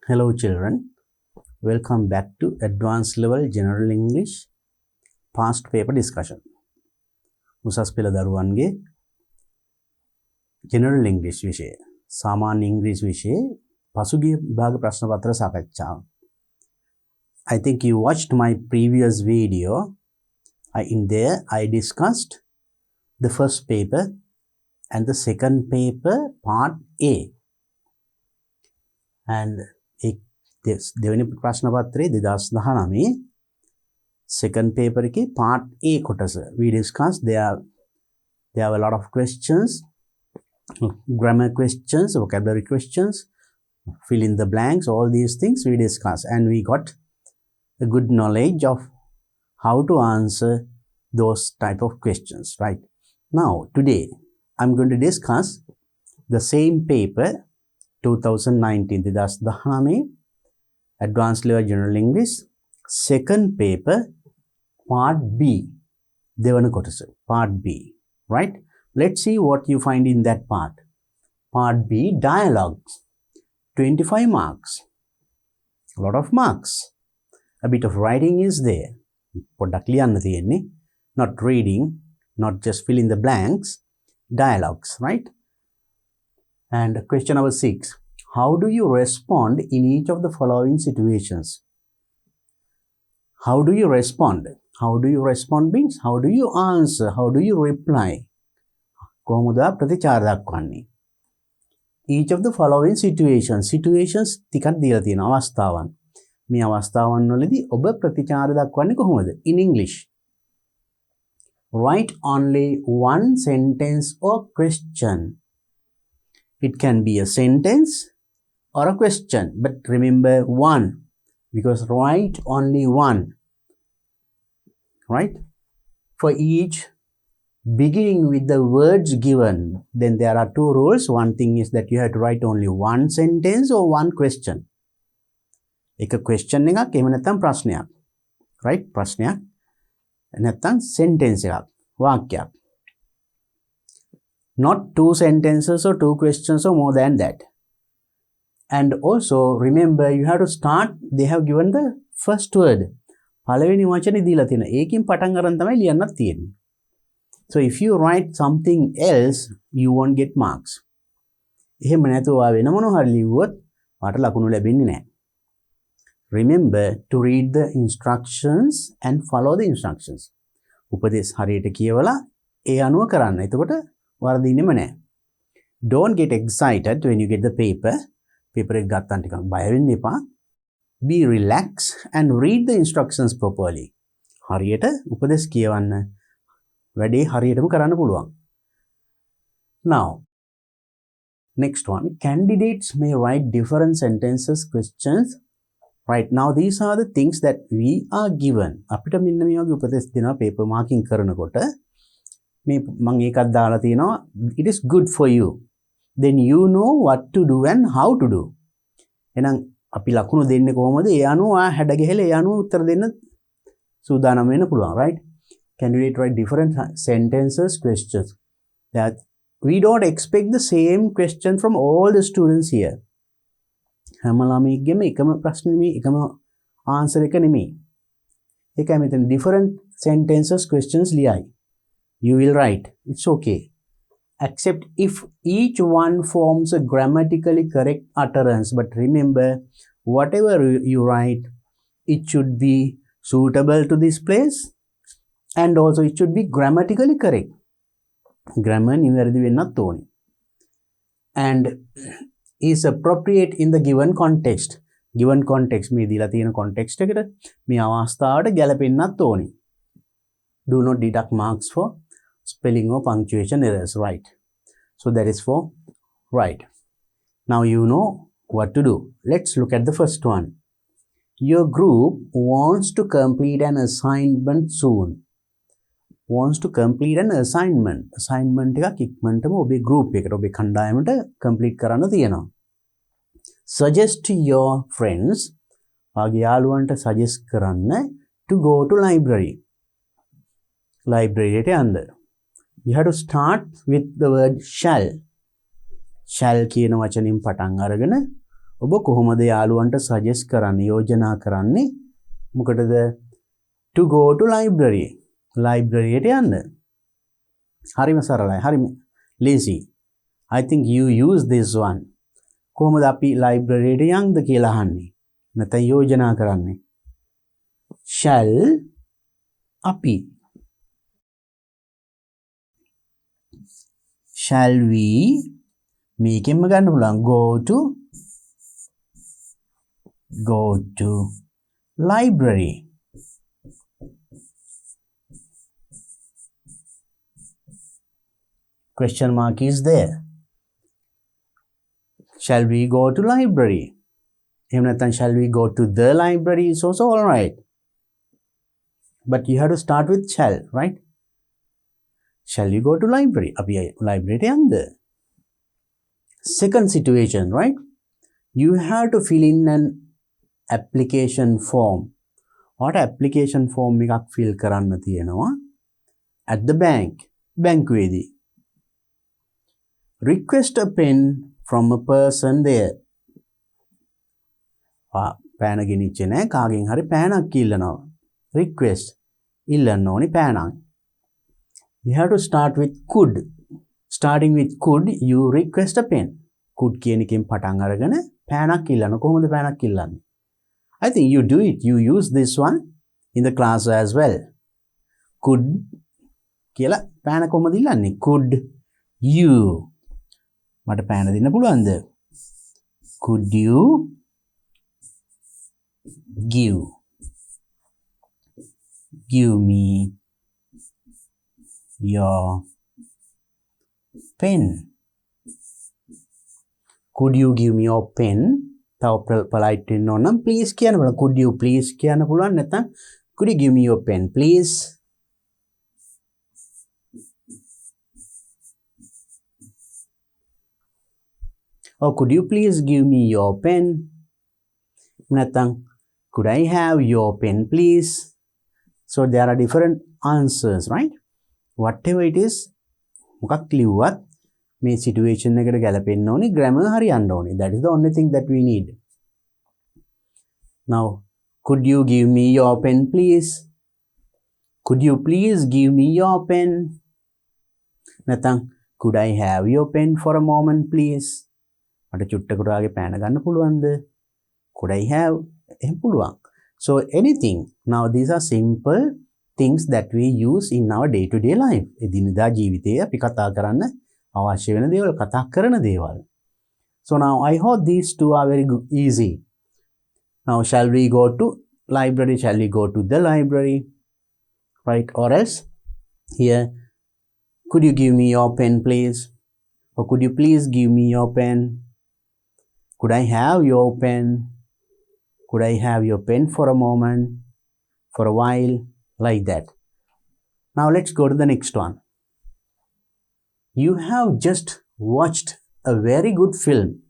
Hello children, welcome back to Advanced Level General English Past Paper Discussion. උසස් පෙළ දරුවන්ගේ General English විෂය, සාමාන්‍ය ඉංග්‍රීසි විෂයේ පසුගිය විභාග ප්‍රශ්න පත්‍ර සාකච්ඡාව. I think you watched my previous video. In there I discussed the first paper and the second paper part A. And දෙවෙනි ප්‍රශ්න පත්‍රයේ 2019 second paper එකේ part A කොටස we discussed there are a lot of questions, grammar questions, vocabulary questions, fill in the blanks, all these things we discussed, and we got a good knowledge of how to answer those type of questions. Right now today I'm going to discuss the same paper 2019 2019 Advanced Level General English second paper part B දෙවන කොටස part B. Right, let's see what you find in that part B. Dialogues, 25 marks, a lot of marks, a bit of writing is there, පොඩ්ඩක් ලියන්න තියෙන්නේ, not reading, not just fill in the blanks, dialogues, right? And question number 6, how do you respond in each of the following situations? How do you respond? How do you respond means how do you answer, how do you reply? කොහොමද ප්‍රතිචාර දක්වන්නේ? Each of the following situations ටිකක් දීලා තියෙනවා අවස්ථාවන්. මේ අවස්ථාවන් වලදී ඔබ ප්‍රතිචාර දක්වන්නේ කොහොමද? In English. Write only one sentence or question. It can be a sentence or a question, but remember one, because write only one, right? For each beginning with the words given, then there are two rules. One thing is that you have to write only one sentence or one question. එක question එකක් එහෙම නැත්නම් ප්‍රශ්නයක්, right? ප්‍රශ්නයක් නැත්නම් sentence එකක්, වාක්‍යයක්. Not two sentences or two questions or more than that. And also remember you have to start, they have given the first word. පළවෙනි වචනේ දීලා තියෙනවා. ඒකෙන් පටන් ගන්න තමයි ලියන්නත් තියෙන්නේ. So if you write something else, you won't get marks. එහෙම නැතුව වෙන මොනවා හරි ලිව්වොත් ඔයාලට ලකුණු ලැබෙන්නේ නැහැ. Remember to read the instructions and follow the instructions. උපදේශ හරියට කියවලා ඒ අනුව කරන්න. එතකොට වරදින්නෙම නැහැ. Don't get excited when you get the paper. Paper එක ගත්තන් ටිකක් බය වෙන්න එපා. Be relaxed and read the instructions properly. හරියට උපදේශ කියවන්න. වැඩේ හරියටම කරන්න පුළුවන්. Now, next one. Candidates may write different sentences, questions. Right now, these are the things that we are given. අපිට මෙන්න මේ වගේ උපදේශ දෙනවා paper marking කරනකොට. මේ මම ඒකත් දාලා තියෙනවා. It is good for you. Then you know what to do and how to do. එහෙනම් අපි ලකුණු දෙන්නේ කොහොමද? ඒ අනුව හැඩ ගැහිලා ඒ අනුව උත්තර දෙන්න සූදානම් වෙන්න පුළුවන්, right? Candidate write different sentences, questions. That we don't expect the same question from all the students here. හැම ළමයෙක්ගෙම එකම ප්‍රශ්නේ මේ එකම answer එක නෙමෙයි. ඒකයි මෙතන different sentences, questions ලියයි. You will write. It's okay. Except if each one forms a grammatically correct utterance. But remember, whatever you write, it should be suitable to this place, and also it should be grammatically correct. Grammar නිවැරදි වෙන්නත් ඕනේ. And is appropriate in the given context. Given context මේ දීලා තියෙන context එකට මේ අවස්ථාවට ගැලපෙන්නත් ඕනේ. Do not deduct marks for spelling or punctuation errors, right? So that is for right. Now you know what to do. Let's look at the first one. Your group wants to complete an assignment soon. Wants to complete an assignment. Assignment එකක් ඉක්මනටම ඔබේ group එකට ඔබේ කණ්ඩායමට complete කරන්න තියෙනවා. Suggest to your friends, වාගේ යාළුවන්ට suggest කරන්න to go to library. Library එකට යන්න. You have to start with the word shall. Shall කියන වචنين පටන් අරගෙන ඔබ කොහොමද යාළුවන්ට සජෙස්ට් කරන්නේ යෝජනා කරන්නේ මොකටද to go to library library එට යන්න හරිම සරලයි හරිම lazy I think you use this one කොහොමද අපි library එට යන්නද කියලා අහන්නේ නැත්නම් යෝජනා කරන්නේ shall අපි shall we මේකෙන්ම ගන්න පුළුවන් go to library question mark is there shall we go to library එහෙම නැත්නම් shall we go to the library is also all right but you have to start with shall right shall you go to library අපි library එට යන්නද second situation right you have to fill in an application form what application form එකක් fill කරන්න තියෙනවා at the bank බැංකුවේදී request a pen from a person there පෑන ගෙනිච්චේ නැහැ කාගෙන් හරි පෑනක් ඉල්ලනවා request ඉල්ලන්න ඕනි පෑනක් you have to start with could starting with could you request a pen could කියන එකෙන් පටන් අරගෙන පෑනක් ඉල්ලන කොහොමද පෑනක් ඉල්ලන්නේ I think you do it you use this one in the class as well could කියලා පෑන කොහොමද ඉල්ලන්නේ could you මට පෑන දෙන්න පුළුවන්ද could you give me your pen could you give me your pen තව polite වෙන්න ඕන නම් please කියන්න පුළුවන් could you please කියන්න පුළුවන් නැත්නම් could you give me your pen please or could you please give me your pen නැත්නම් could I have your pen please so there are different answers right whatever it is මොකක් ලිව්වත් මේ situation එකට ගැලපෙන්න ඕනි grammar හරියන්න ඕනි that is the only thing that we need now could you give me your pen please could you please give me your pen නැත්නම් could I have your pen for a moment please මට චුට්ටකට ආගේ පෑන ගන්න පුළුවන්ද could I have එහෙම පුළුවන් so anything now these are simple things that we use in our day to day life එදිනදා ජීවිතයේ අපි කතා කරන්න අවශ්‍ය වෙන දේවල් කතා කරන දේවල් so now I hope these two are very good, easy now shall we go to library shall we go to the library right or else here could you give me your pen please or could you please give me your pen could I have your pen could I have your pen for a moment for a while like that now let's go to the next one you have just watched a very good film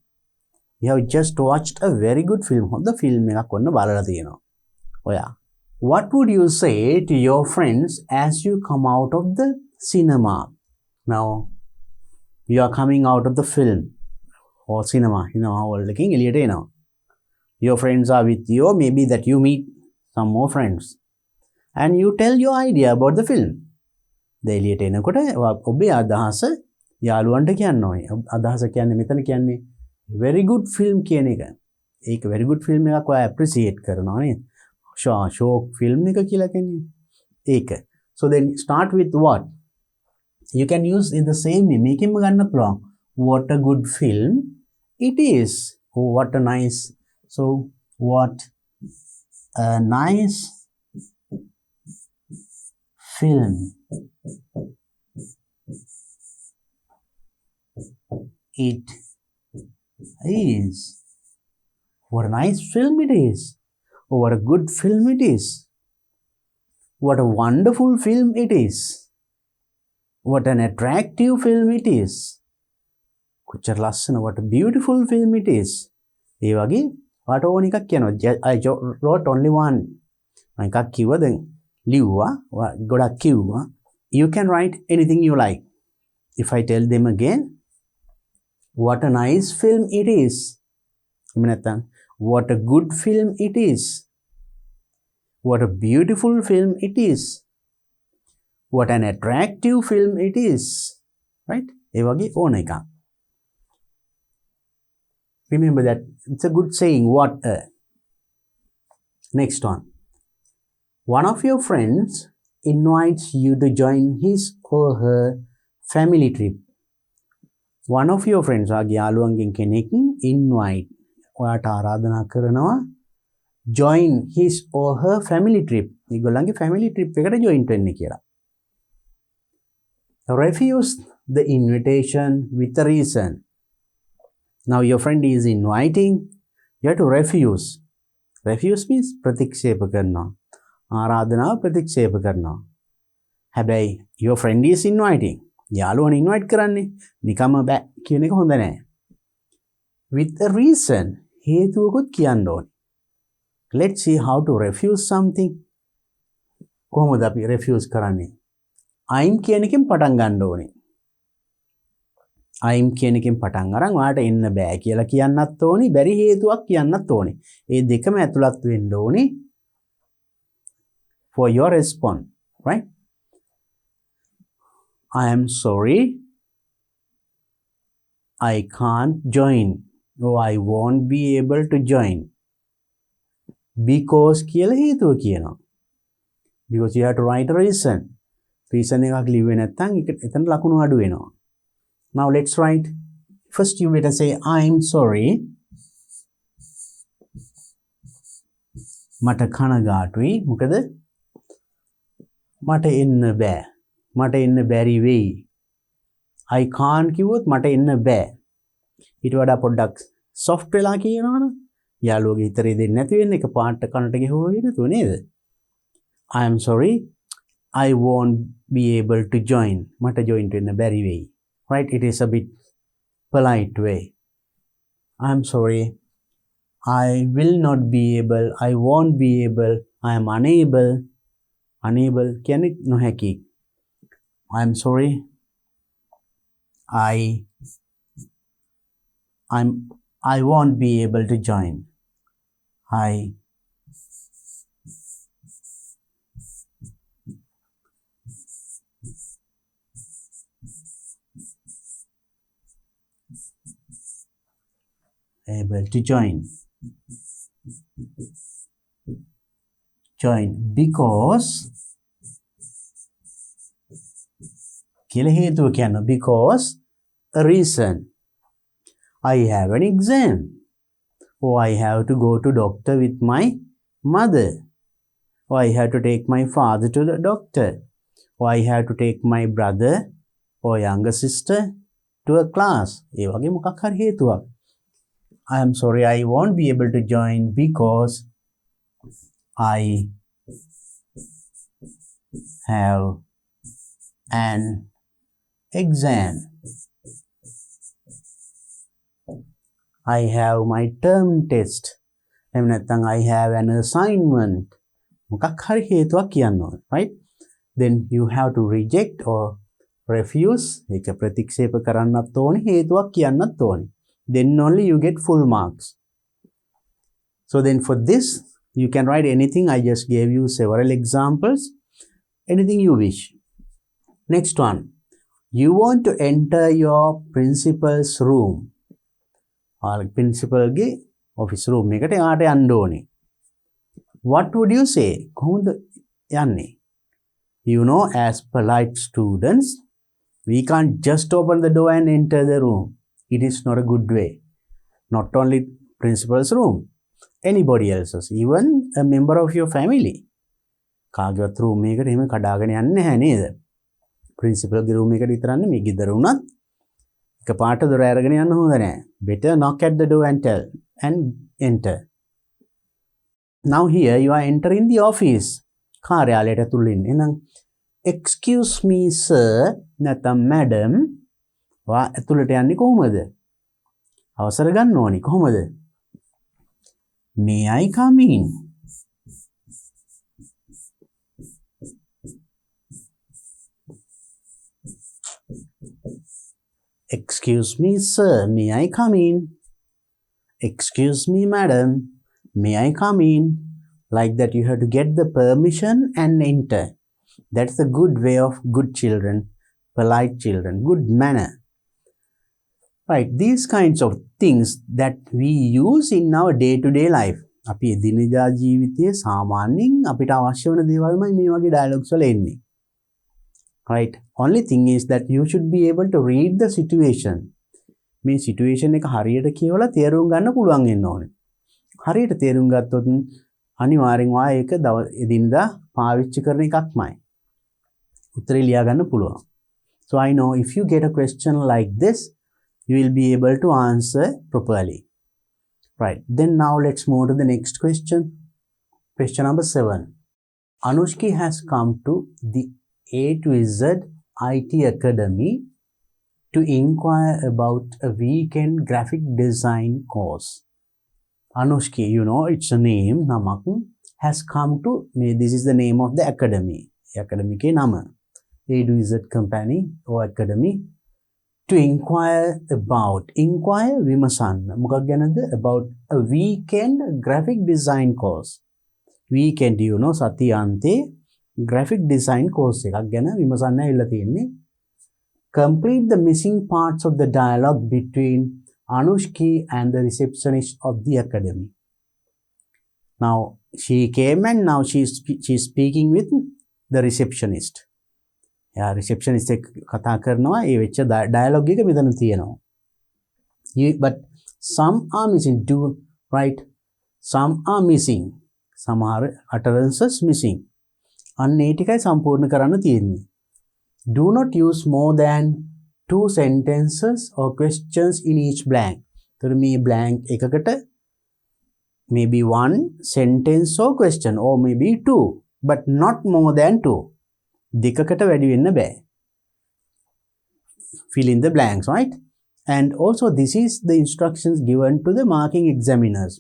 you have just watched a very good film හොඳ film එකක් ඔන්න බලලා තියෙනවා ඔයා what would you say to your friends as you come out of the cinema now you are coming out of the film or cinema hall එකකින් එළියට එනවා your friends are with you or maybe that you meet some more friends and you tell your idea about the film එළියට එනකොට ඔබේ අදහස යාළුවන්ට කියන්න ඕනේ අදහස කියන්නේ මෙතන කියන්නේ very good film කියන එක ඒක very good film එකක් ඔයා appreciate කරනවා නේද shock film එක කියලා කියන්නේ ඒක so then start with what you can use in the same way මේකෙන්ම ගන්න පුළුවන් what a good film it is oh what a nice so what a nice film it is what a nice film it is oh what a good film it is what a wonderful film it is what an attractive film it is කොච්චර ලස්සන what a beautiful film it is ඒ වගේ වාට ඕන එකක් කියනවා I wrote only one මම එකක් කිව්වා දැන් ලිව්වා ගොඩක් කිව්වා you can write anything you like if I tell them again what a nice film it is එහෙම නැත්නම් what a good film it is. What a beautiful film it is. What an attractive film it is. Right? ඒ වගේ ඕන එකක්. Remember that it's a good saying, what a. Next one. One of your friends invites you to join his or her family trip. One of your friends, ආගේ යාළුවන්ගෙන් කෙනෙක් invite ඔයාට ආරාධනා කරනවා join his or her family trip. ඒගොල්ලන්ගේ family trip එකට join වෙන්න කියලා. Refuse the invitation with a reason. Now your friend is inviting, you have to refuse. Refuse means ප්‍රතික්ෂේප කරනවා. ආරාධනාව ප්‍රතික්ෂේප කරනවා. හැබැයි your friend is inviting. යාළුවන invite කරන්නේ නිකම්ම බෑ කියන එක හොඳ නෑ. With a reason, හේතුවකුත් කියන්න ඕනේ. Let's see how to refuse something. කොහොමද අපි refuse කරන්නේ? I'm කියන එකෙන් පටන් ගන්න ඕනේ. I'm කියන එකෙන් පටන් අරන් ඔයාලට එන්න බෑ කියලා කියන්නත් ඕනේ, බැරි හේතුවක් කියන්නත් ඕනේ. ඒ දෙකම ඇතුළත් වෙන්න ඕනේ for your response, right? I am sorry, I can't join, or I won't be able to join because කියලා හේතුව කියනවා. Because you have to write a reason. Reason එකක් ලිව්වේ නැත්නම් එතන ලකුණු අඩු වෙනවා. Now let's write. First you better say I'm sorry. මට කනගාටුයි. මොකද මට එන්න බෑ. මට එන්න බැරි වෙයි. I can't කිව්වොත් මට එන්න බෑ. ඊට වඩා පොඩ්ඩක් soft වෙලා කියනවනේ. යාළුවගේ හිතරේ දෙන්නේ නැති වෙන්නේ එක පාට කනට ගෙහුවා නේද නේද? I am sorry, I won't be able to join. මට join වෙන්න බැරි වෙයි. Right? It is a bit polite way. I am sorry, I will not be able, I won't be able, I am unable. Unable කියන්නේ නොහැකි. I am sorry, I won't be able to join. I able to join because කියලා හේතුව කියනවා. Because a reason. I have an exam, or I have to go to doctor with my mother, or I have to take my father to the doctor, or I have to take my brother or younger sister to a class. ඒ වගේ මොකක් හරි හේතුවක්. I am sorry, I won't be able to join because I have an exam. I have my term test. එහෙම නැත්නම් I have an assignment. මොකක් හරි හේතුවක් කියන්න ඕනේ, right? Then you have to reject or refuse. ඒක ප්‍රතික්ෂේප කරන්නත් ඕනේ, හේතුවක් කියන්නත් ඕනේ. Then only you get full marks. So then for this, you can write anything. I just gave you several examples. Anything you wish. Next one. You want to enter your principal's room. Principal ge office room එකට යාට යන්න ඕනේ. What would you say? කොහොමද යන්නේ? You know, as polite students, we can't just open the door and enter the room. It is not a good way. Not only principal's room, anybody else's, even a member of your family. කාගේවත් room එකකට එහෙම කඩාගෙන යන්නේ නැහැ නේද? Principal ගේ room එකට විතරක් නෙමෙයි ගෙදර උනත් එකපාරට දොර අරගෙන යන්න හොඳ නැහැ. Better knock at the door and tell and enter. Now here you are entering the office. කාර්යාලයට ඇතුළු වෙන්නේ. එහෙනම් excuse me sir නැත්නම් madam වා ඇතුළට යන්නේ කොහොමද? අවසර ගන්න ඕනි කොහොමද? May I come in? Excuse me sir, may I come in? excuse me madam, may I come in? Like that you have to get the permission and enter. That's the good way of good children, polite children, good manner. Right, these kinds of things that we use in our day-to-day life. අපි එදිනෙදා ජීවිතයේ සාමාන්‍යයෙන් අපිට අවශ්‍ය වෙන දේවල්මයි මේ වගේ dialogues වල එන්නේ. Right, only thing is that you should be able to read the situation. මේ situation එක හරියට කියවලා තේරුම් ගන්න පුළුවන් වෙන්න ඕනේ. හරියට තේරුම් ගත්තොත් අනිවාර්යෙන් ඔයා ඒක එදිනෙදා පාවිච්චි කරන එකක්මයි. උත්තරේ ලියා ගන්න පුළුවන්. So I know if you get a question like this, you will be able to answer properly. Right, then now let's move to the next question. Question number 7. Anushki has come to the A to Z IT Academy to inquire about a weekend graphic design course. Anushki, you know, it's a name, namak, has come to, this is the name of the academy. Academy ke nama. A to Z company or academy. To inquire about, inquire vimasanna. මොකක් ගැනද? About a weekend graphic design course. Weekend, you know, සතියාන්තේ graphic design course එකක් ගැන විමසන්න ඇවිල්ලා තියෙන්නේ. Complete the missing parts of the dialogue between Anushki and the receptionist of the academy. Now she came and now she's speaking with the receptionist. යා රිසෙප්ෂනිස්ට් එක්ක කතා කරනවා. ඒ වෙච්ච ඩයලොග් එක මෙතන තියෙනවා. But some are missing. Do right, some are missing. සමහර utterances missing. අන්න ඒ ටිකයි සම්පූර්ණ කරන්න තියෙන්නේ. Do not use more than 2 sentences or questions in each blank. तर මේ blank එකකට maybe 1 sentence or question or maybe 2, but not more than 2. දෙකකට වැඩි වෙන්න බෑ. Fill in the blanks, right? And also this is the instructions given to the marking examiners.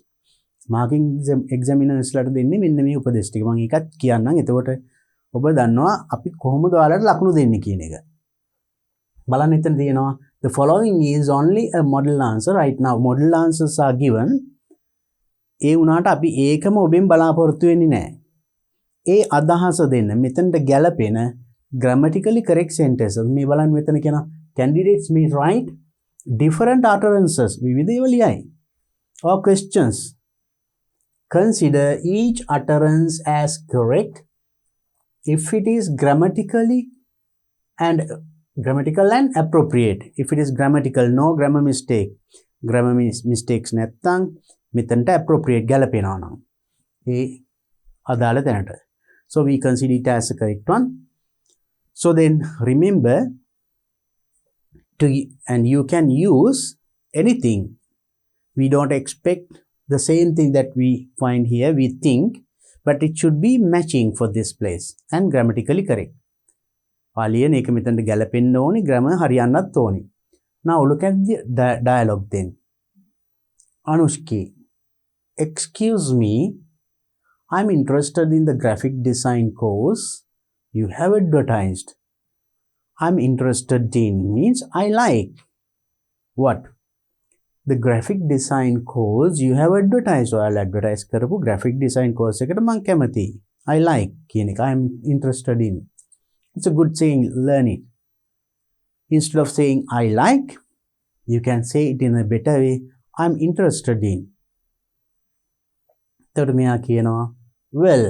Marking examiners ලට දෙන්නේ මෙන්න මේ උපදේශ ටික. මම ඒකත් කියන්නම්. එතකොට ඔබ දන්නවා අපි කොහොමද ඔයාලට ලකුණු දෙන්නේ කියන එක. බලන්න එතන තියෙනවා the following is only a model answer. Right now model answers are given. ඒ වුණාට අපි ඒකම ඔබෙන් බලාපොරොත්තු වෙන්නේ නැහැ. ඒ අදහස දෙන්න මෙතනට ගැලපෙන grammatically correct sentences මේ බලන්න මෙතන කියන candidates may write different utterances විවිධ ඒවා ලියයි or questions. Consider each utterance as correct if it is grammatical and appropriate. If it is grammatical, no grammar mistake. Grammar mistakes නැත්තම් මෙතනට appropriate ගැලපෙනවා නම් ඒ අදාළ තැනට. So we consider it as a correct one. So then remember and you can use anything. We don't expect the same thing that we find here, we think, but it should be matching for this place and grammatically correct. පාලියන එක මෙතනට ගැලපෙන්න ඕනි, grammar හරියන්නත් ඕනි. Now look at the dialogue then. Anushki, excuse me, I'm interested in the graphic design course you have advertised. I'm interested in means I like. What? The graphic design course you have advertised. So I'll advertise කරපු graphic design course එකට මම කැමතියි. I like කියන එක. I'm interested in. It's a good saying, learn it. Instead of saying I like, you can say it in a better way. I'm interested in. එතකොට මෙයා කියනවා well,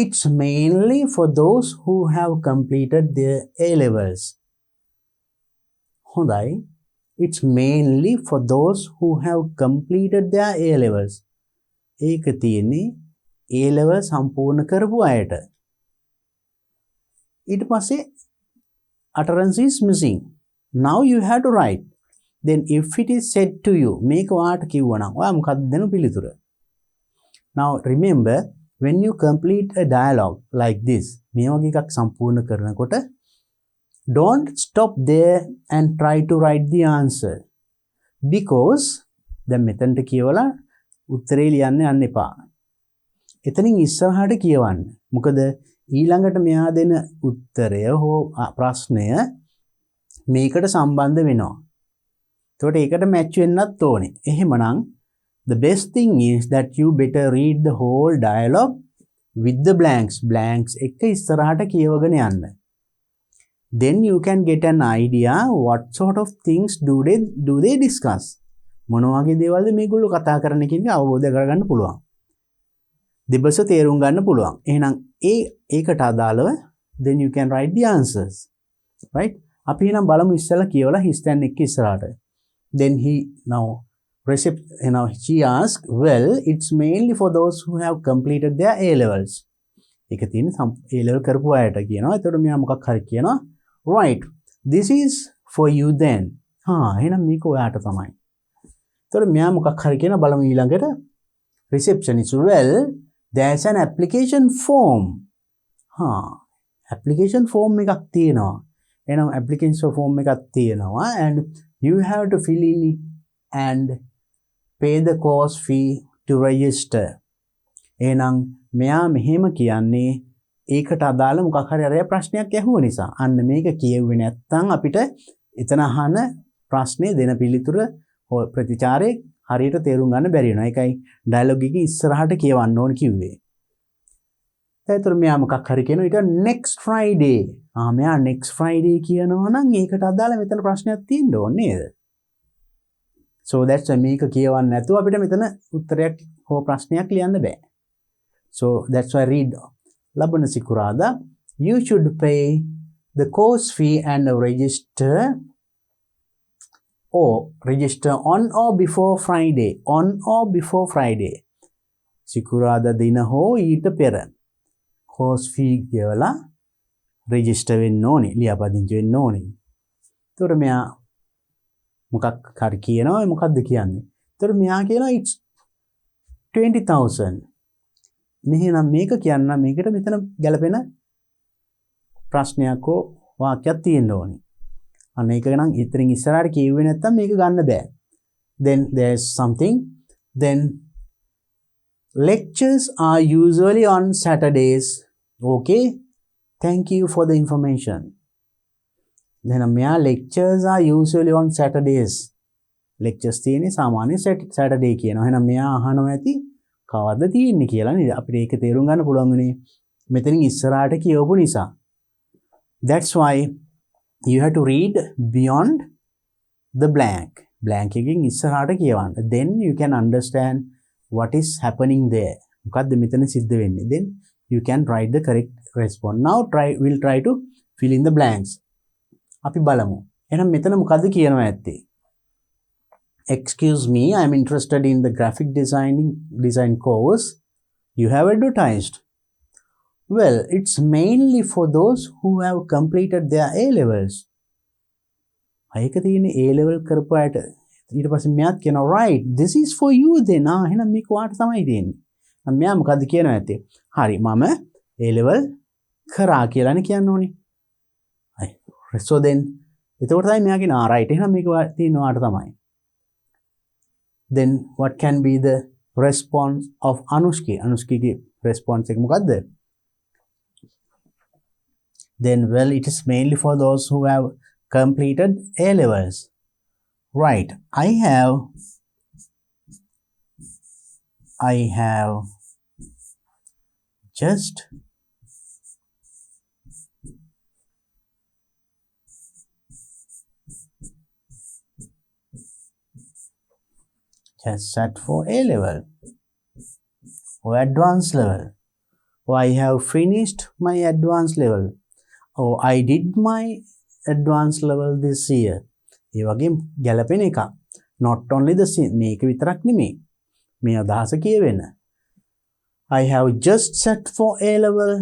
it's mainly for those who have completed their A-levels. හොඳයි. It's mainly for those who have completed their A-levels. ඒක තියෙන්නේ A-level සම්පූර්ණ කරපු අයට. ඊට පස්සේ utterance is missing. Now you have to write. Then if it is said to you, මේක ඔයාට කිව්වනම් ඔයා මොකක්ද දෙනු පිළිතුර? Now remember, when you complete a dialogue like this, මේ වගේ එකක් සම්පූර්ණ කරනකොට don't stop there and try to write the answer. Because දැන් මෙතනට කියවලා උත්තරේ ලියන්න යන්න එපා. එතනින් ඉස්සරහට කියවන්න. මොකද ඊළඟට මෙයා දෙන උත්තරය හෝ ප්‍රශ්නය මේකට සම්බන්ධ වෙනවා. එතකොට ඒකට මැච් වෙන්නත් ඕනේ. එහෙමනම් The best thing is that you better read the whole dialogue with the blanks එක ඉස්සරහට කියවගෙන යන්න. Then you can get an idea what sort of things do they discuss. මොන වගේ දේවල්ද මේගොල්ලෝ කතා කරන්නේ කියන එක අවබෝධ කරගන්න පුළුවන්. දෙබස තේරුම් ගන්න පුළුවන්. එහෙනම් ඒකට අදාළව then you can write the answers. Right? අපි එහෙනම් බලමු ඉස්සෙල්ලා කියවලා his stand එක ඉස්සරහට. Then she asked, well, it's mainly for those who have completed their A levels. ඒක තියෙන A level කරපු අයට කියනවා. එතකොට මෙයා මොකක් හරි කියනවා. Right. This is for you then. එහෙනම් මේක ඔයාට තමයි. එතකොට මෙයා මොකක් හරි කියනවා බලමු ඊළඟට. Receptionist, well, there's an application form. Application form එකක් තියෙනවා. එහෙනම් application form එකක් තියෙනවා and you have to fill in it and pay the course fee to register. එහෙනම් මෙයා මෙහෙම කියන්නේ ඒකට අදාළ මොකක් හරි අරය ප්‍රශ්නයක් ඇහුව නිසා. අන්න මේක කියෙව්වේ නැත්නම් අපිට එතන අහන ප්‍රශ්නේ දෙන පිළිතුර ප්‍රතිචාරයේ හරියට තේරුම් ගන්න බැරි වෙනවා. ඒකයි ඩයලොග් එකේ ඉස්සරහට කියවන්න ඕන කිව්වේ. ඒතර මෙයා මොකක් හරි කියනවා ඊට next Friday. මෙයා next Friday කියනවා නම් ඒකට අදාළ මෙතන ප්‍රශ්නයක් තියෙන්න ඕනේ නේද? So that's why මේක කියවන්න නැතුව අපිට මෙතන උත්තරයක් හෝ ප්‍රශ්නයක් ලියන්න බෑ. So that's why read ලබන සිකුරාදා you should pay the course fee and register on or before Friday. On or before Friday. සිකුරාදා දින හෝ ඊට පෙර course fee ගෙවලා register වෙන්න ඕනේ. ලියාපදිංචි වෙන්න ඕනේ. ඒතකොට මෙයා මොකක් හරි කියනවා මොකක්ද කියන්නේ. ඒතකොට මෙයා කියනවා it's 20,000. මෙහෙනම් මේක කියන්න මේකට මෙතන ගැලපෙන ප්‍රශ්නයක් හෝ වාක්‍යයක් තියෙන්න ඕනේ. අන්න ඒක නම් ඉතින් ඉස්සරහට කියුවේ නැත්තම් මේක ගන්න බෑ. Then there's something. Then lectures are usually on Saturdays. Okay. Thank you for the information. Then මෙයා lectures are usually on Saturdays. lectures තියෙන්නේ සාමාන්‍ය Saturday කියනවා. එහෙනම් මෙයා අහනවා ඇති කවද්ද තියෙන්නේ කියලා නේද? අපිට ඒක තේරුම් ගන්න පුළුවන් වෙන්නේ මෙතනින් ඉස්සරහට කියවපු නිසා. That's why you have to read beyond the blank. Blank එකකින් ඉස්සරහට කියවන්න. Then you can understand what is happening there. මොකද්ද මෙතන සිද්ධ වෙන්නේ? Then you can write the correct response. Now we'll try to fill in the blanks. අපි බලමු. එහෙනම් මෙතන මොකද්ද කියනවා ඇත්තේ? Excuse me, I'm interested in the graphic design course you have advertised. Well, it's mainly for those who have completed their A levels. අයක තියෙන A level කරපු අයට ඊට පස්සේ මෙයාත් කියනවා right, this is for you then. එහෙනම් මේක ඔයාට තමයි දෙන්නේ. මෙයා මොකද්ද කියනවා ඇත්තේ? හරි, මම A level කරා කියලානේ කියන්න ඕනේ. So then එතකොට තමයි මෙයා කියනවා right, එහෙනම් මේක තියෙන ඔයාට තමයි. Then what can be the response of Anushki? Anushkiගේ response එක මොකද්ද? Then well, it is mainly for those who have completed A levels. Right. I have just sat for A level or advanced level. Or I have finished my advanced level. Or I did my advanced level this year. ඒ වගේ ගැලපෙන එක. Not only the same. මේක විතරක් නෙමෙයි. මේ අදහස කියවෙන. I have just sat for A level.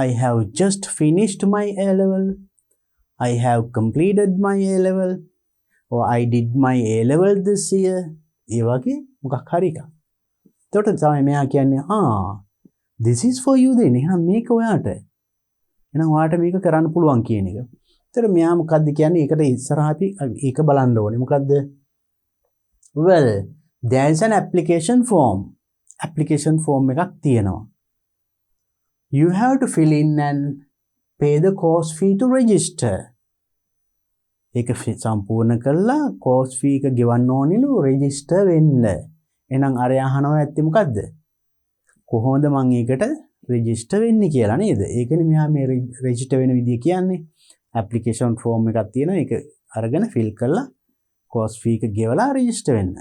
I have just finished my A level. I have completed my A level. Or I did my A level this year. ඒ වගේ මොකක් හරි එකක්. එතකොට තමයි මෙයා කියන්නේ this is for you then. එහෙනම් මේක ඔයාට. එහෙනම් ඔයාට මේක කරන්න පුළුවන් කියන එක. ඒතර මෙයා මොකද්ද කියන්නේ? ඒකට ඉස්සරහ අපි ඒක බලන්න ඕනේ. මොකද්ද? Well, there is an application form. Application form එකක් තියෙනවා. You have to fill in and pay the course fee to register. ඒක සම්පූර්ණ කළා course fee එක ගෙවන්න ඕනිලු register වෙන්න. එහෙනම් අර අහනවා ඇත්තේ මොකද්ද? කොහොමද මම ඒකට රෙජිස්ටර් වෙන්නේ කියලා නේද? ඒකනේ මෙහා මේ රෙජිස්ටර් වෙන විදිය කියන්නේ. ඇප්ලිකේෂන් ෆෝම් එකක් තියෙනවා. ඒක අරගෙන ෆිල් කරලා කෝස් ෆී එක ගෙවලා රෙජිස්ටර් වෙන්න.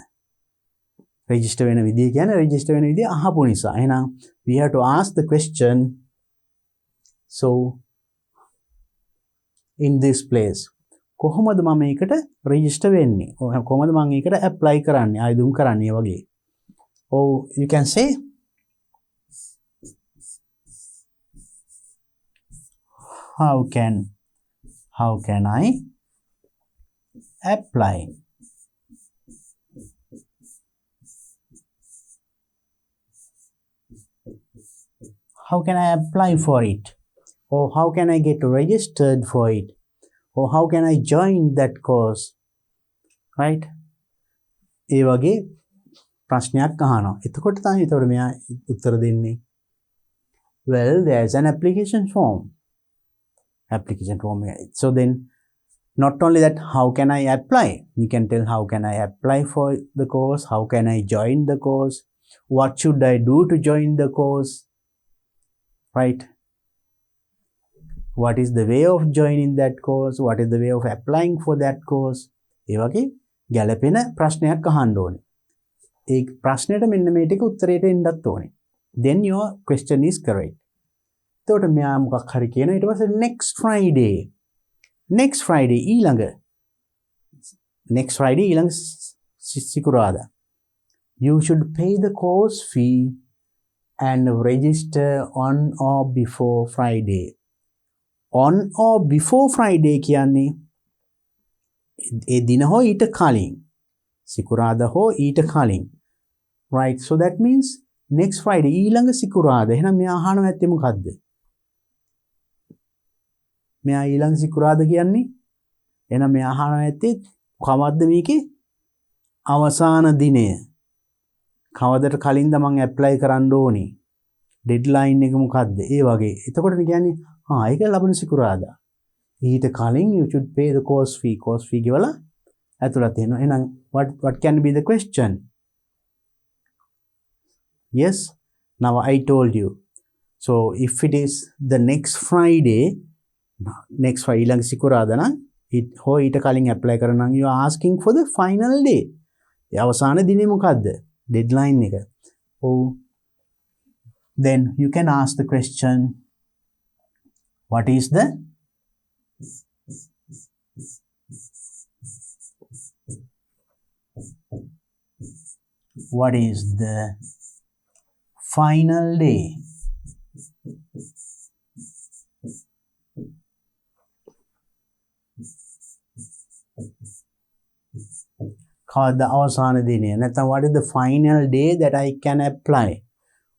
රෙජිස්ටර් වෙන විදිය කියන්නේ රෙජිස්ටර් වෙන විදිය අහපු නිසා. එහෙනම් we have to ask the question. So in this place කොහොමද මම මේකට රෙජිස්ටර් වෙන්නේ? කොහොමද මම ඒකට ඇප්ලයි කරන්නේ? ආයුධම් කරන්නේ වගේ. Oh, you can say how can I apply? How can I apply for it? Or how can I get registered for it? Or how can I join that course? Right? ඒ වගේ ප්‍රශ්නයක් අහනවා. එතකොට තමයි ඒතකොට මෙයා උත්තර දෙන්නේ. Well, there's an application form. So then, not only that, how can I apply? You can tell how can I apply for the course? How can I join the course? What should I do to join the course? Right? What is the way of joining that course? What is the way of applying for that course? ඒ වගේ ගැළපෙන ප්‍රශ්නයක් අහන්න ඕනේ. ඒ ප්‍රශ්නෙට මෙන්න මේ ටික උත්තරයට එන්නත් ඕනේ. Then your question is correct. එතකොට මෙයා මොකක් හරි කියනවා ඊට පස්සේ next Friday ඊළඟ සිකුරාදා you should pay the course fee and register on or before Friday. On or before Friday කියන්නේ ඒ දින හෝ ඊට කලින් සිකුරාදා හෝ ඊට කලින්. Right? So that means next Friday ඊළඟ සිකුරාදා. එහෙනම් මෙයා අහනවා ඇත්තේ මොකද්ද? මෙයා ඊළඟ සිකුරාදා කියන්නේ එහෙනම් මෙයා අහනවා ඇත්තේ කවද්ද මේකේ අවසාන දිනය? කවදට කලින්ද මම ඇප්ලයි කරන්න ඕනේ? ඩෙඩ්ලයින් එක මොකද්ද? ඒ වගේ. එතකොට කියන්නේ ඒක ලබන සිකුරාදා. ඊට කලින් you should pay the course fee ගෙවලා ඇතුළත් වෙනවා. එහෙනම් what can be the question? Yes, now I told you. So if it is the next Friday ඊළඟ සිකුරාදා නම් හෝ ඊට කලින් ඇප්ලයි කරනවා නම් you are asking for the final day. ඒ අවසාන දිනේ මොකද්ද? Deadline එක. Oh, then you can ask the question, what is the final day? කවද අවසාන දිනය? නැත්නම් what is the final day that I can apply?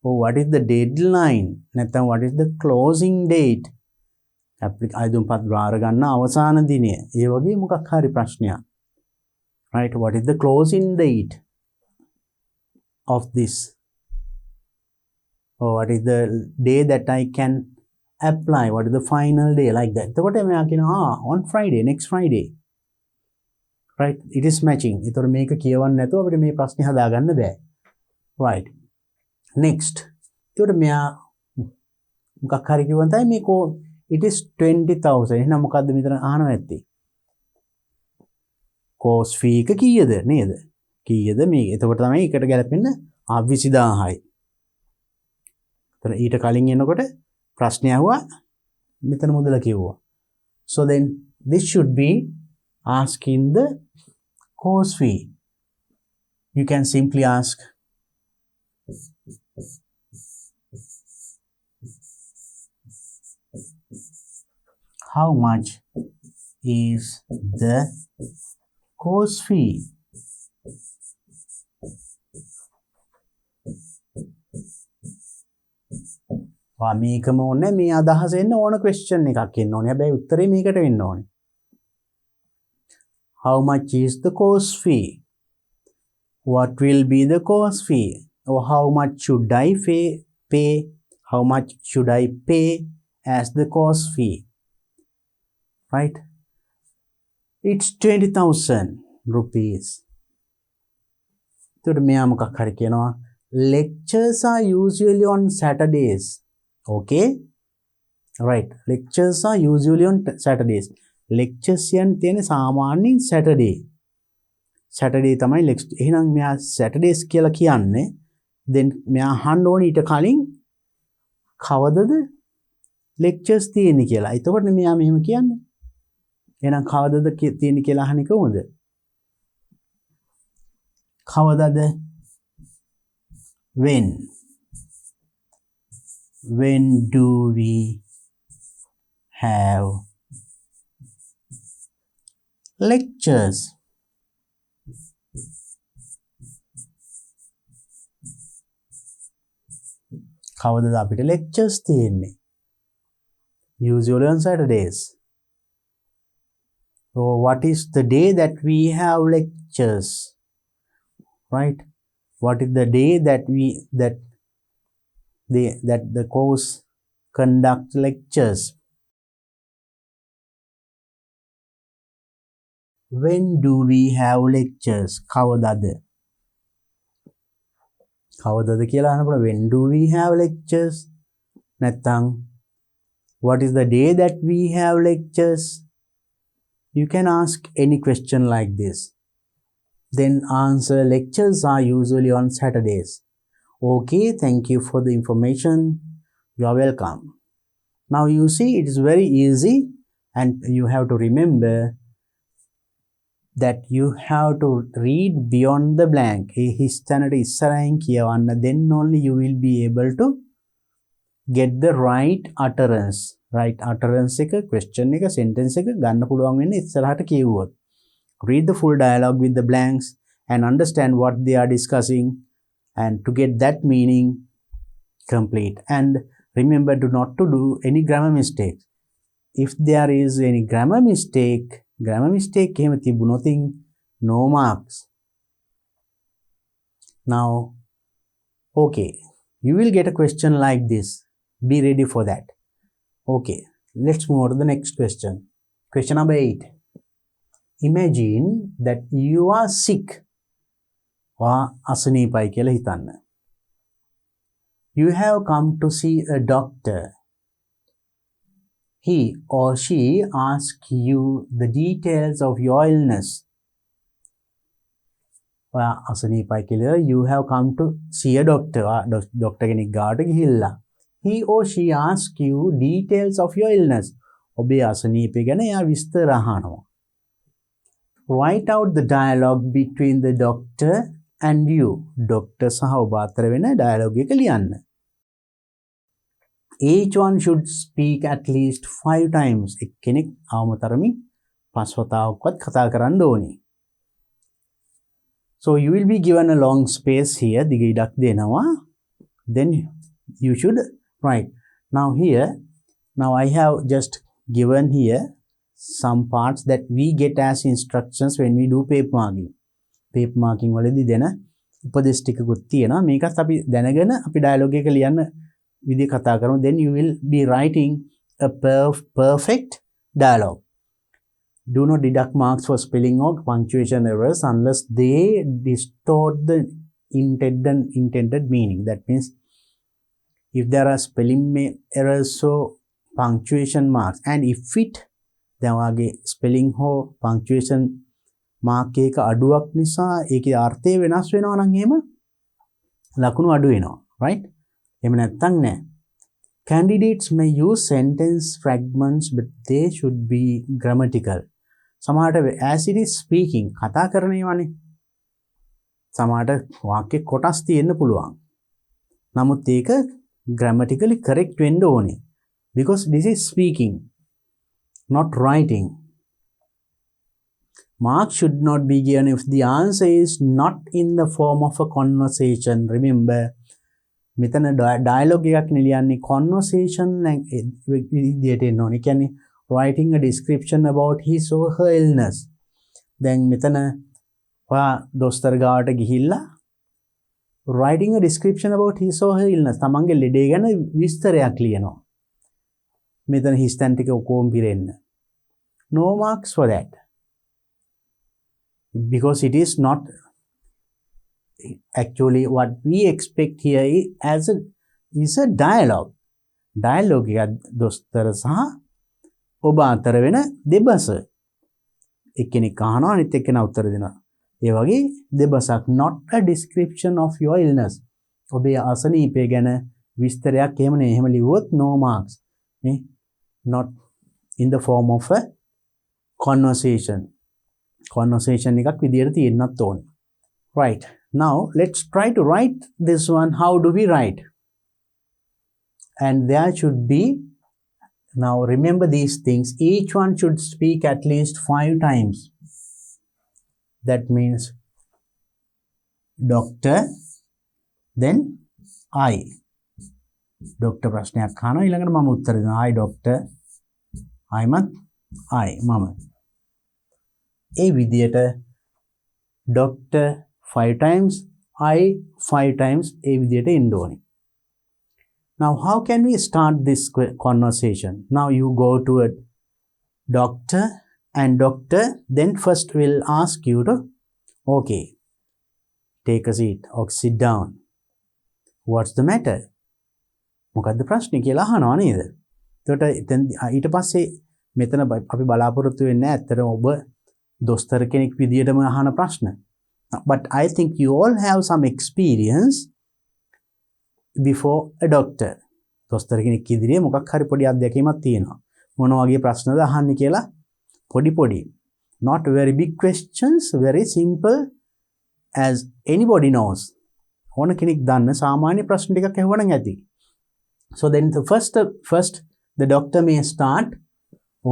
Or what is the deadline? නැත්නම් what is the closing date? ආයුධම්පත් බාර ගන්න අවසාන දිනය. ඒ වගේ මොකක් හරි ප්‍රශ්නයක්. Right? What is the closing date of this? Or what is the day that I can apply? What is the final day? Like that. එතකොට මෙයා කියනවා on Friday, next Friday. Right? It is matching. ඒතර මේක කියවන්න නැතුව අපිට මේ ප්‍රශ්නේ හදාගන්න බෑ. Right. Next. ඒතර මෙයා මොකක් හරි කිව්වන් තමයි මේකෝ it is 20,000. එහෙනම් මොකද්ද මෙතන අහනවා ඇත්තේ? course fee එක කීයද නේද? කීයද මේ? එතකොට තමයි එකට ගැලපෙන්න 20000යි. ඒතර ඊට කලින් එනකොට ප්‍රශ්නය අහුවා මෙතන මුදල කිව්වා. So then this should be asking the course fee. You can simply ask how much is the course fee? මේකම ඕනේ මේ අදහස එන්න ඕන question එකක් එන්න ඕනේ. හැබැයි උත්තරේ මේකට වෙන්න ඕනේ. How much is the course fee? What will be the course fee? Or how much should I pay? How much should I pay as the course fee? Right? It's 20,000 rupees. එතකොට මෙයා මොකක් හරි කියනවා lectures are usually on Saturdays. Okay? Right. Lectures are usually on Saturdays. Lectures යන් තියෙන්නේ සාමාන්‍යයෙන් Saturday. Saturday තමයි lecture. එහෙනම් මෙයා Saturdays කියලා කියන්නේ then මෙයා අහන්න ඕනේ ඊට කලින් කවදද lectures තියෙන්නේ කියලා. එතකොට මෙයා මෙහෙම කියන්නේ. එහෙනම් කවදද තියෙන්නේ කියලා අහන්නේ කොහොමද? කවදද? When do we have lectures? කවදද අපිට lectures තියෙන්නේ? Usually on Saturdays. So what is the day that we have lectures? Right? What is the day that the course conduct lectures? When do we have lectures? කවදද? කවදද කියලා අහනකොට when do we have lectures? නැත්නම් what is the day that we have lectures? You can ask any question like this. Then answer lectures are usually on Saturdays. Okay, thank you for the information. You are welcome. Now you see it is very easy and you have to remember that you have to read beyond the blank. Histanata issarahin kiyawanna, then only you will be able to get the right utterance. Right utterance එක question එක sentence එක ගන්න පුළුවන් වෙන්නේ ඉස්සරහට කියුවොත්. Read the full dialogue with the blanks and understand what they are discussing and to get that meaning complete. And remember not to do any grammar mistakes. If there is any grammar mistake එහෙම තිබුණොත් no marks. Now, okay, you will get a question like this. Be ready for that. Okay, let's move on to the next question. Question number 8. Imagine that you are sick. අසනීපයි කියලා හිතන්න. You have come to see a doctor. He or she asks you the details of your illness. අසනීපයි කියලා you have come to see a doctor. doctor කෙනෙක් ගාවට ගිහිල්ලා. He or she asks you details of your illness. ඔබේ අසනීපය ගැන එයා විස්තර අහනවා. Write out the dialogue between the doctor and you. Doctor සහ ඔබ අතර වෙන dialogue එක ලියන්න. Each one should speak at least 5 times. එක්කෙනෙක් අවමතරමින් 5 වතාවක්වත් කතා කරන්න ඕනේ. So you will be given a long space here. දිග ඉඩක් දෙනවා. Then you should write. Now I have just given here some parts that we get as instructions when we do paper marking. Paper marking වලදී දෙන උපදේශ ටිකකුත් තියෙනවා. මේකත් අපි දැනගෙන අපි dialogue එක ලියන්න විදිහ කතා කරමු. Then you will be writing a perfect dialogue. Do not deduct marks for spelling or punctuation errors unless they distort the intended meaning. That means if there are spelling errors or punctuation marks, and if it දැන් වාගේ spelling හෝ punctuation mark එක අඩුවක් නිසා ඒකේ අර්ථය වෙනස් වෙනවා නම් එහෙම ලකුණු අඩු වෙනවා. right? එහෙම නැත්නම් නෑ. Candidates may use sentence fragments but they should be grammatical. සමහරට as it is speaking කතා කරන ඒවානේ. සමහරට වාක්‍ය කොටස් තියෙන්න පුළුවන්. නමුත් ඒක grammatically correct වෙන්න ඕනේ. Because this is speaking, not writing. Marks should not be given if the answer is not in the form of a conversation. Remember, මෙතන dialogue එකක් නෙලියන්නේ conversation විදියට එන්න ඕනේ. කියන්නේ writing a description about his or her illness. දැන් මෙතන ඔයා දොස්තර ගාවට ගිහිල්ලා writing a description about his or her illness. තමන්ගේ ලෙඩේ ගැන විස්තරයක් ලියනවා. මෙතන හිස්තැන් ටික ඔක්කොම පිරෙන්න. No marks for that. Because it is not actually what we expect here is a dialogue. Dialogue එක දොස්තර සහ ඔබ අතර වෙන දෙබස. එක්කෙනෙක් අහනවා අනිත් එක්කෙනා උත්තර දෙනවා. ඒ වගේ දෙබසක්, not a description of your illness. ඔබේ අසනීපය ගැන විස්තරයක් එහෙම නේ. එහෙම ලිව්වොත් no marks. නේ? Not in the form of a conversation. Conversation එකක් විදියට තියෙන්නත් ඕනේ. Right. Now let's try to write this one. How do we write? And there should be, now remember these things, each one should speak at least 5 times. That means doctor, then I. Doctor ප්‍රශ්නයක් අහනවා, ඊළඟට මම උත්තර දෙනවා. Hi doctor. I'm I මම. ඒ විදියට doctor 5 times, I 5 times ඒ විදියට එන්න ඕනේ. Now, how can we start this conversation? Now, you go to a doctor and doctor, then first will ask you to, okay, take a seat or sit down. What's the matter? මොකද්ද ප්‍රශ්නේ කියලා අහනවා නේද? එතකොට ඊට පස්සේ මෙතන අපි බලාපොරොත්තු වෙන්නේ ඇත්තටම ඔබ දොස්තර කෙනෙක් විදියටම අහන ප්‍රශ්න. But I think you all have some experience before a doctor. දොස්තර කෙනෙක් ඉදිරියේ මොකක් හරි පොඩි අත්දැකීමක් තියෙනවා. මොන වගේ ප්‍රශ්නද අහන්නේ කියලා පොඩි. Not very big questions, very simple as anybody knows. ඕන කෙනෙක් දන්න සාමාන්‍ය ප්‍රශ්න ටිකක් අහුවනම් ඇති. So then the first the doctor may start,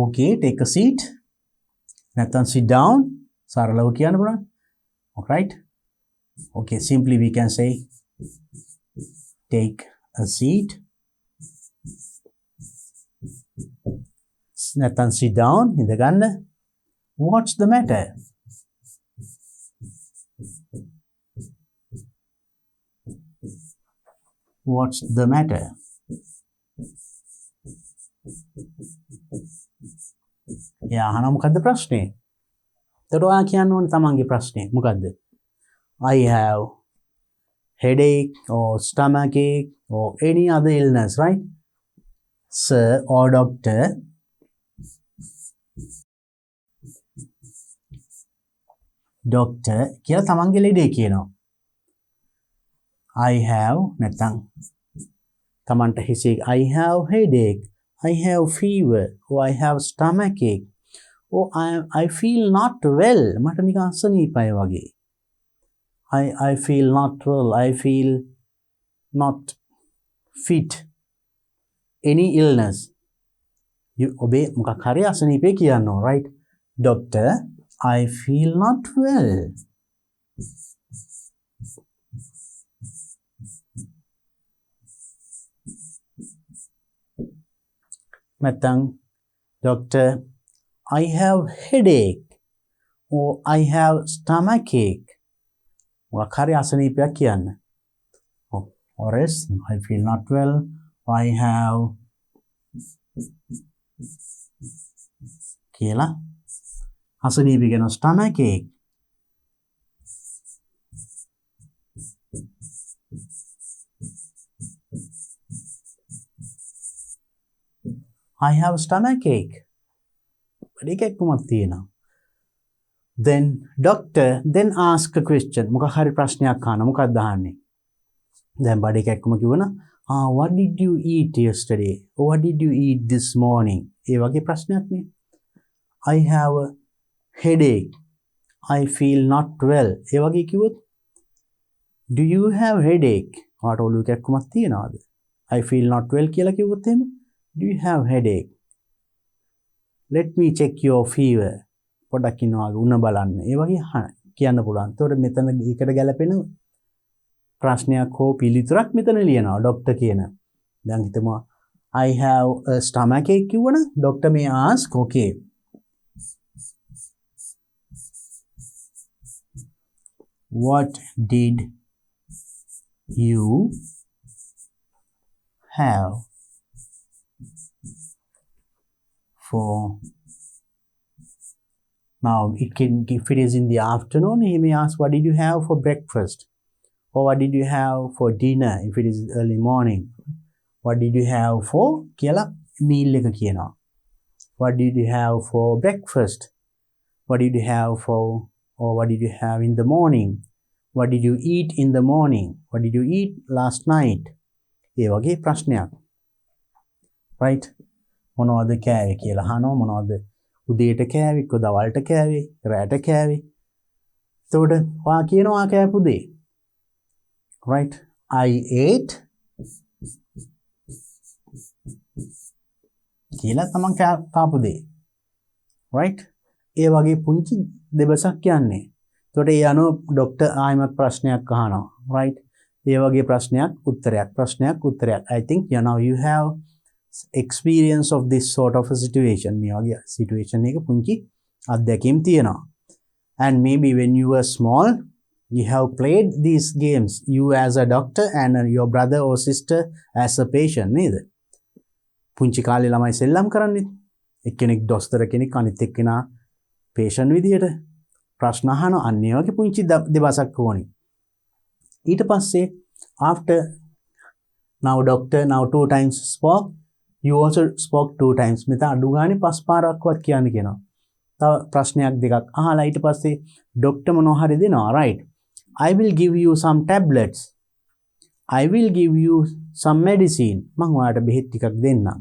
okay, take a seat. නැත්නම් sit down. සරලව කියන්න පුළුවන්. Alright? Okay, simply we can say take a seat. නැත්නම් sit down. ඉඳ ගන්න. What's the matter? What's the matter? යා අහන මොකද්ද ප්‍රශ්නේ? එතකොට ඔයා කියන්න ඕනේ තමන්ගේ ප්‍රශ්නේ මොකද්ද? I have headache or stomachache or any other illness, right? Sir or doctor, කියලා තමන්ගේ ලෙඩේ කියනවා. I have නැත්නම් තමන්ට හිසේ I have headache, I have fever, or I have stomachache, or I feel not well. මට නිකන් අසනීපයි වගේ. I feel not well, I feel not fit. Any illness. ඔබේ මොකක් හරි අසනීපේ කියනවා, right? Doctor, I feel not well. නැත්නම් doctor, I have headache or I have stomachache. මොකක් හරි අසනීපයක් කියන්න. Or else I feel not well, I have කියලා අසනීප කියන stomachache. I have stomachache. පරිකෙක්කමක් තියෙනවා. Then doctor then ask a question. මොකක් හරි ප්‍රශ්නයක් අහන මොකක්ද අහන්නේ? දැන් බඩ කැක්කම කිව්වන what did you eat yesterday? Or what did you eat this morning? ඒ වගේ ප්‍රශ්නයක් නේ. I have a headache. I feel not well. ඒ වගේ කිව්වොත් do you have headache? ඔයාට ඔළුව කැක්කමක් තියනවාද? I feel not well කියලා කිව්වොත් එහෙම do you have headache? Let me check your fever. පොඩ්ඩක් ඉන්නවාගේ උණ බලන්න. ඒ වගේ කියන්න පුළුවන්. එතකොට මෙතන ඒකට ගැලපෙන ප්‍රශ්නයක් හෝ පිළිතුරක් මෙතන ලියනවා ડોක්ටර් කියන. දැන් හිතමු I have a stomachache කිව්වනම් doctor may ask, okay, what did you have for, now it can, if it is in the afternoon, he may ask what did you have for breakfast, or what did you have for dinner if it is early morning, what did you have for කියලා meal එක කියනවා. What did you have for breakfast, what did you have for, or what did you have in the morning, what did you eat in the morning, what did you eat last night. ඒ වගේ ප්‍රශ්නයක්. right, මොනවද කෑවේ කියලා අහනවා. මොනවද උදේට කෑවේ, කො දවල්ට කෑවේ, රාට කෑවේ. එතකොට වා කියනවා කෑපු දේ. right, I ate කියලා තමන් කාපු දේ. right, ඒ වගේ පුංචි දෙබසක් කියන්නේ. එතකොට ඒ අනුව ડોක්ටර් ආයිමත් ප්‍රශ්නයක් අහනවා. right, ඒ වගේ ප්‍රශ්නයක් උත්තරයක්. I think you know you have experience of this sort of a situation. මේ වගේ situation එක පුංචි අත්දැකීම් තියෙනවා. And maybe when you were small you have played these games, you as a doctor and your brother or sister as a patient නේද? පුංචි කාලේ ළමයි සෙල්ලම් කරන්නේ. එක්කෙනෙක් දොස්තර කෙනෙක් අනිත් එක්කෙනා patient විදියට ප්‍රශ්න අහනවා. අන්න ඒ වගේ පුංචි දෙබසක් ඕනේ. ඊට පස්සේ after now doctor now 2 times spoke, you also spoke 2 times. මෙතන අඩු ගානේ 5 පාරක්වත් කියන්න කියනවා. තව ප්‍රශ්නයක් දෙකක් අහලා ඊට පස්සේ ડોක්ටර් මොනවා හරි දෙනවා. right, I will give you some tablets, I will give you some medicine. මම ඔයාලට බෙහෙත් ටිකක් දෙන්නම්.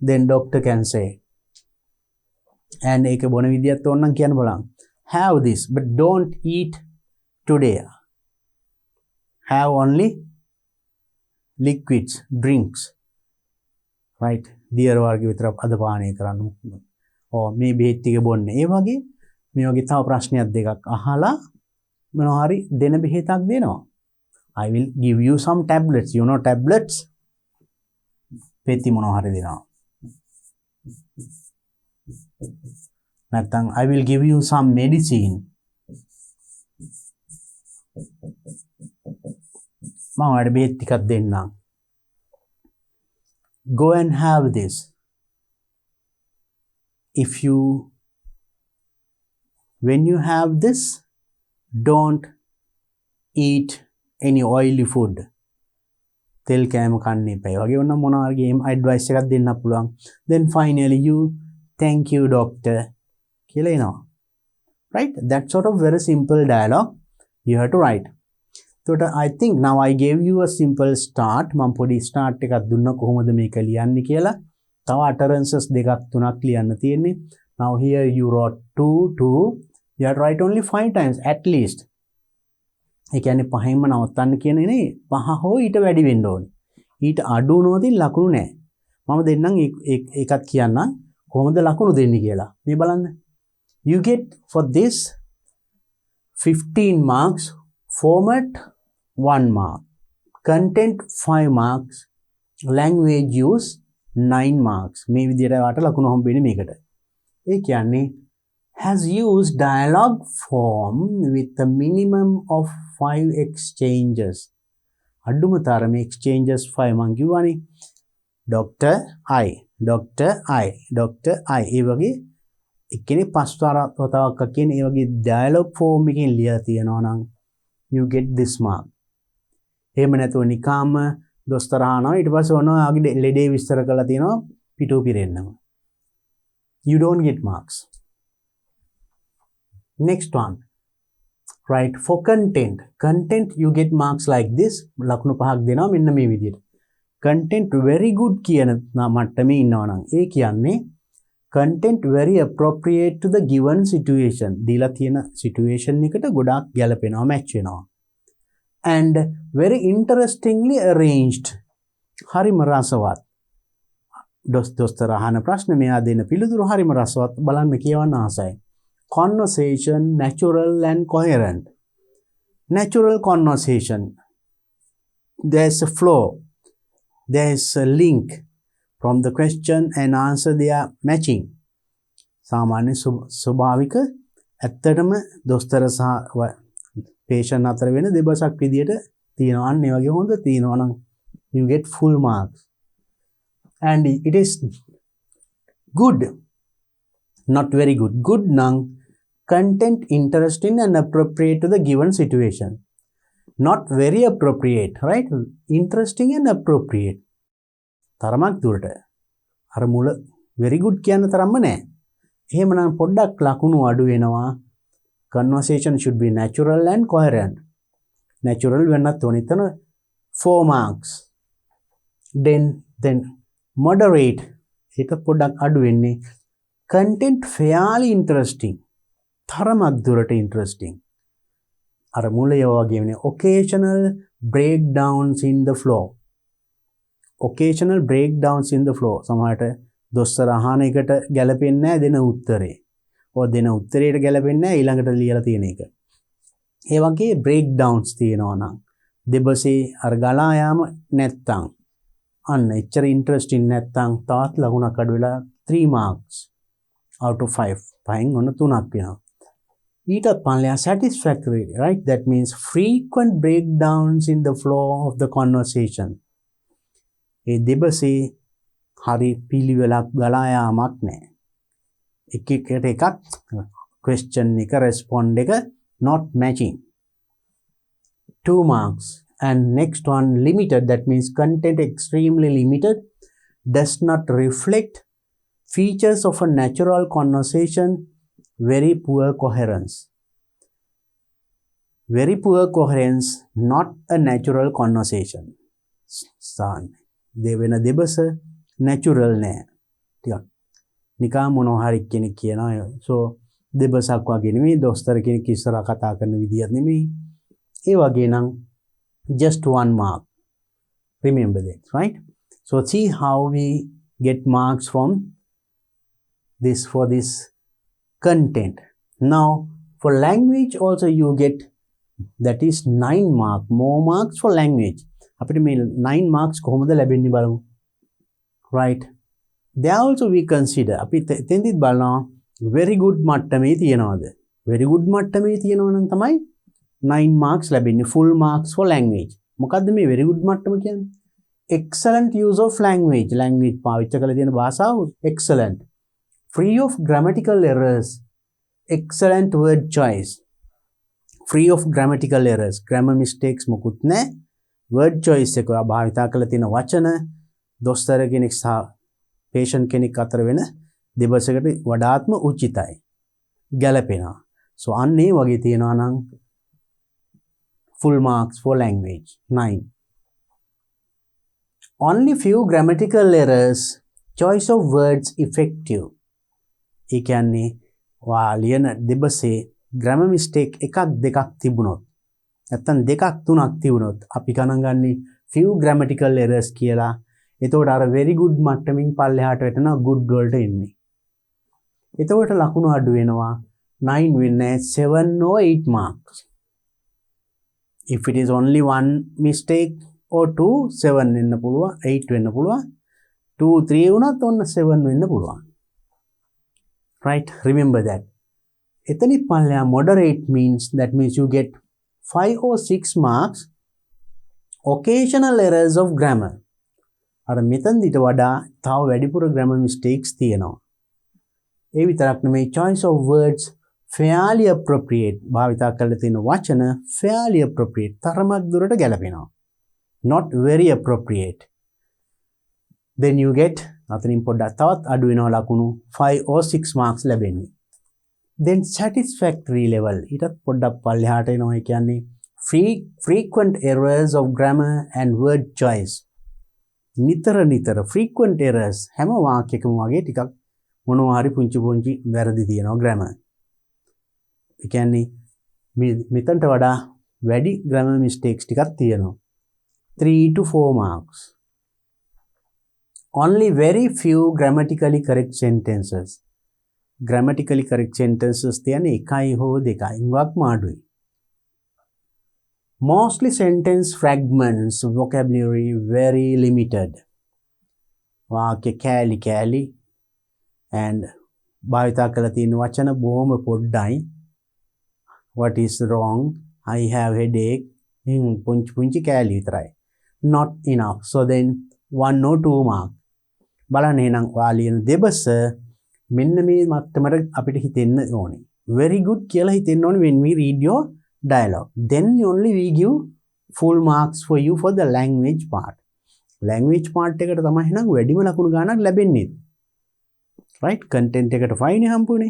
then doctor can say, and ඒක බොන විදියත් ඕනනම් කියන්න බලන්න. have this but don't eat today, have only liquids, drinks. right, දියර වර්ග විතර අද පානය කරන්න. or මේ බෙහෙත් ටික බොන්න. ඒ වගේ මේ වගේ තව ප්‍රශ්නයක් දෙකක් අහලා මොනවා හරි දෙන බෙහෙතක් දෙනවා. I will give you some tablets, you know tablets, පෙති මොනවා හරි දෙනවා. නැත්නම් I will give you some medicine, මම ඔයාලට බෙහෙත් ටිකක් දෙන්නම්. go and have this. When you have this, don't eat any oily food. තෙල් කෑම කන්න එපා. ඒ වගේ වුණා මොනවා හරි game advice එකක් දෙන්න පුළුවන්. then finally you thank you doctor කියලා එනවා. right, that sort of very simple dialogue you have to write. එතකොට I think now I gave you a simple start. මම පොඩි start එකක් දුන්නා කොහොමද මේක ලියන්නේ කියලා. තව utterances දෙකක් තුනක් ලියන්න තියෙන්නේ. now here you wrote 2 you have to write only 5 times at least. ඒ කියන්නේ පහෙන්ම නවත්තන්න කියන්නේ නේ. 5 හෝ ඊට වැඩි වෙන්න ඕනේ. ඊට අඩු වුණොත් ලකුණු නැහැ. මම දෙන්නම් ඒකත් කියන්නම් කොහොමද ලකුණු දෙන්නේ කියලා. මේ බලන්න. you get for this 15 marks, format 1 mark, content 5 marks, language use 9 marks. මේ විදිහට වාට ලකුණු හම්බෙන්නේ මේකට. ඒ කියන්නේ has used dialogue form with a minimum of 5 exchanges. අඩුම තරමේ exchanges 5 මං කිව්වනේ. doctor I, doctor I, doctor I. ඒ වගේ එක්කෙනෙක් 5 වතාවක් කියන ඒ වගේ dialogue form එකකින් ලියලා තියෙනවා නම් you get this mark. එහෙම නැතුව නිකාම දොස්තර අහනවා ඊට පස්සේ ඔයාගේ ලෙඩේ විස්තර කරලා තියෙනවා පිටු පිරෙන්නම. you don't get marks. next one, right, for content you get marks like this. ලකුණු 5ක් දෙනවා මෙන්න මේ විදිහට. content very good කියන මට්ටමේ ඉන්නවා නම් ඒ කියන්නේ content very appropriate to the given situation. දීලා තියෙන situation එකට ගොඩාක් ගැලපෙනවා, match වෙනවා. and very interestingly arranged. හරිම රසවත්. දොස්තර අහන ප්‍රශ්න මෙයා දෙන පිළිතුරු හරිම රසවත්. බලන්න කියවන්න ආසයි. conversation natural and coherent. Natural conversation, there's a flow, there's a link from the question and answer, they are matching. සාමාන්‍ය ස්වභාවික ඇත්තටම දොස්තර සහ patient අතර වෙන දෙබසක් විදියට තියෙනවා. අන්න ඒ වගේ හොඳ තියෙනවා නම් you get full marks. and it is good, not very good. good නම් content interesting and appropriate to the given situation. not very appropriate, right? Interesting and appropriate. තරමක් දුරට අර මුල very good කියන තරම්ම නෑ. එහෙමනම් පොඩ්ඩක් ලකුණු අඩු වෙනවා. Conversation should be natural and coherent. Natural වෙන්නත් ඕනේ. එතන 4 marks. Then moderate. ඒක පොඩ්ඩක් අඩු වෙන්නේ. Content fairly interesting. තරමක් දුරට interesting. අර මුලේ වගේ වෙන්නේ occasional breakdowns in the flow. Occasional breakdowns in the flow. සමහරට දොස්තර අහන එකට ගැලපෙන්නේ නැහැ දෙන උත්තරේ. ඔය දෙන උත්තරේට ගැලපෙන්නේ නැහැ ඊළඟට ලියලා තියෙන එක. ඒ වගේ breakdowns තියෙනවා නම් දෙබසේ අර ගලා යාම නැත්තම් අන්න එච්චර interesting නැත්තම් තාත් ලකුණක් අඩු වෙලා 3 marks out of 5. පහෙන් ඔන්න 3ක් වෙනවා. ඊටත් පල්ලෙහා satisfactory, right? That means frequent breakdowns in the flow of the conversation. ඒ දෙබසේ හරි පිළිවෙලක් ගලා යාමක් නැහැ. එකට එකක් question එක respond එක not matching. 2 marks. And next one limited, that means content extremely limited, does not reflect features of a natural conversation, very poor coherence. Very poor coherence, not a natural conversation. දෙවෙන දෙබස natural නෑ. ටිකක් නිකන් මොනවා හරි කෙනෙක් කියනවා. so දෙබසක් වගේ නෙමෙයි දොස්තර කෙනෙක් ඉස්සරහා කතා කරන විදියක් නෙමෙයි. ඒ වගේ නම් just 1 mark. Remember that, right? So see how we get marks from this for this content. Now for language also you get, that is 9 mark, more marks for language. අපිට මේ 9 marks කොහොමද ලැබෙන්නේ බලමු. right? There also we consider අපි එතෙන්දිත් බලනවා very good මට්ටමේ තියනවාද. very good මට්ටමේ තියනවා නම් තමයි 9 marks ලැබෙන්නේ, full marks for language. මොකද්ද මේ very good මට්ටම කියන්නේ? excellent use of language. language පාවිච්චි කරලා තියෙන භාෂාව excellent. free of grammatical errors. excellent word choice. free of grammatical errors. grammar mistakes මොකුත් නැහැ. word choice එක භාවිතා කරලා තියෙන වචන දොස්තර කෙනෙක් සහ patient කෙනෙක් අතර වෙන දෙබසකට වඩාත්ම උචිතයි. ගැලපෙනවා. so අන්න ඒ වගේ තියනවා නම් full marks for language 9. Only few grammatical errors, choice of words effective. ඒ කියන්නේ වා ලියන දෙබසේ grammar mistake එකක් දෙකක් තිබුණොත් නැත්තම් දෙකක් තුනක් තිබුණොත් අපි ගණන් ගන්නේ few grammatical errors කියලා. එතකොට අර very good මට්ටමින් පල්ලෙහාට වැටෙනවා good වලට එන්නේ. එතකොට ලකුණු අඩු වෙනවා 9 වෙන්නේ 7 or 8 marks. If it is only one mistake or 2, 7 වෙන්න පුළුවන්, 8 වෙන්න පුළුවන්. 2, 3 වුණත් ඔන්න 7 වෙන්න පුළුවන්. Right? Remember that. එතනින් පල්ලෙහා moderate means, that means you get 5 or 6 marks occasional errors of grammar. අර මෙතනදිට වඩා තව වැඩිපුර grammar mistakes තියෙනවා. ඒ විතරක් නෙමෙයි choice of words fairly appropriate. භාවිතා කරලා තියෙන වචන fairly appropriate. තරමක් දුරට ගැලපෙනවා. Not very appropriate. Then you get අතනින් පොඩ්ඩක් තවත් අඩු වෙනවා ලකුණු 5 or 6 marks ලැබෙන්නේ. Then satisfactory level. ඊටත් පොඩ්ඩක් පල්ලෙහාට එනවා. ඒ කියන්නේ frequent errors of grammar and word choice. නිතර frequent errors හැම වාක්‍යයකම වගේ ටිකක් මොනවා හරි පුංචි වැරදි තියෙනවා grammar. ඒ කියන්නේ මෙතනට වඩා වැඩි grammar mistakes ටිකක් තියෙනවා. 3 to 4 marks. Only very few grammatically correct sentences. Grammatically correct sentences තියෙන්නේ එකයි හෝ දෙකයි. ඉංග්‍රීසිම අඩුයි. Mostly sentence fragments, vocabulary very limited. වාක්‍ය කෑලි and භාවිතා කරලා තියෙන වචන බොහොම පොඩ්ඩයි. What is wrong? I have headache. පුංචි කෑලි විතරයි. Not enough. So then 1 or 2 mark. බලන්න එහෙනම් වාලියන දෙබස මෙන්න මේ මට්ටමට අපිට හිතෙන්න ඕනේ. Very good කියලා හිතෙන්න ඕනේ when we read your dialogue. Then only we give full marks for you for the language part. Language part එකට තමයි එහෙනම් වැඩිම ලකුණු ගාණක් ලැබෙන්නේ. right? content එකට 5 නේ හම්බුනේ.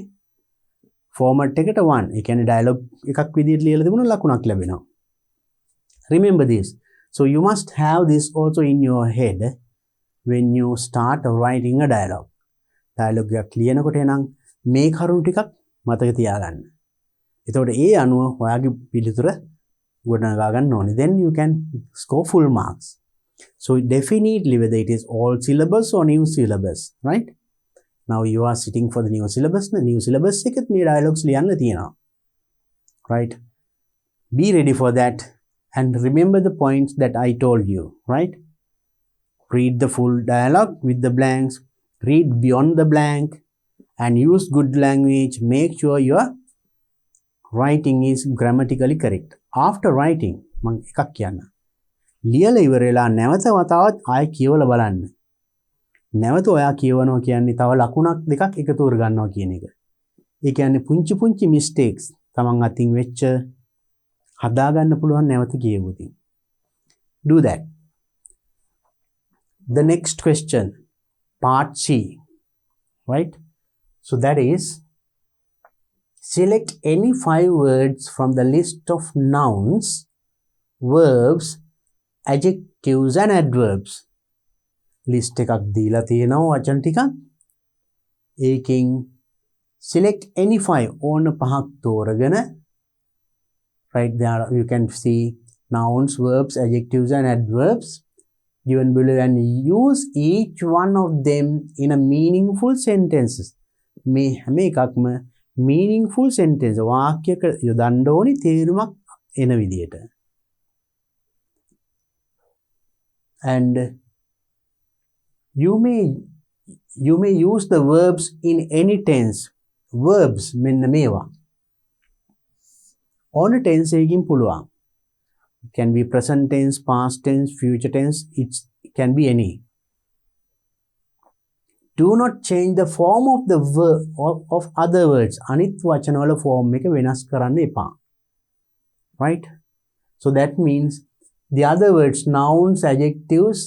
format එකට 1. ඒ කියන්නේ dialogue එකක් විදිහට ලියලා තිබුණා ලකුණක් ලැබෙනවා. remember this. So you must have this also in your head when you start writing a dialogue. dialogue එකක් ලියනකොට එනම් මේ කරුණු ටිකක් මතක තියාගන්න. එතකොට ඒ අනුව ඔයාගේ පිළිතුර ගොඩනගා ගන්න ඕනේ. Then you can score full marks. So definitely whether it is all syllabus or new syllabus, right? Now you are sitting for the new syllabus. The new syllabus එකත් මේ dialogues ලියන්න තියෙනවා. Right? Be ready for that and remember the points that I told you, right? Read the full dialogue with the blanks, read beyond the blank and use good language. Make sure your writing is grammatically correct. After writing, මම එකක් කියන්න. ලියලා ඉවරලා නැවත වතාවක් ආයෙ කියවලා බලන්න. නැවත ඔයා කියවනවා කියන්නේ තව ලකුණක් දෙකක් එකතු කර ගන්නවා කියන එක. ඒ කියන්නේ පුංචි පුංචි mistakes තමන් අතින් වෙච්ච හදා ගන්න පුළුවන් නැවත කියවුවොත්. Do that. The next question, part C, right? So that is, select any 5 words from the list of nouns, verbs, adjectives and adverbs. List එකක් දීලා තියෙනවා වචන ටිකක්. ඒකෙන් select any 5 ඕන පහක් තෝරගෙන, right there you can see nouns, verbs, adjectives and adverbs given below and use each one of them in a meaningful sentences. මේ හැම එකක්ම meaningful sentence වාක්‍යයක යොදන්න ඕනි තේරුමක් එන විදියට. And you may use the verbs in any tense. Verbs මෙන්න මේවා. ඕන tense එකකින් පුළුවන්. It can be present tense, past tense, future tense. It can be any. Do not change the form of the verb of other words. අනිත් වචන වල form එක වෙනස් කරන්න එපා. Right? So that means the other words, nouns, adjectives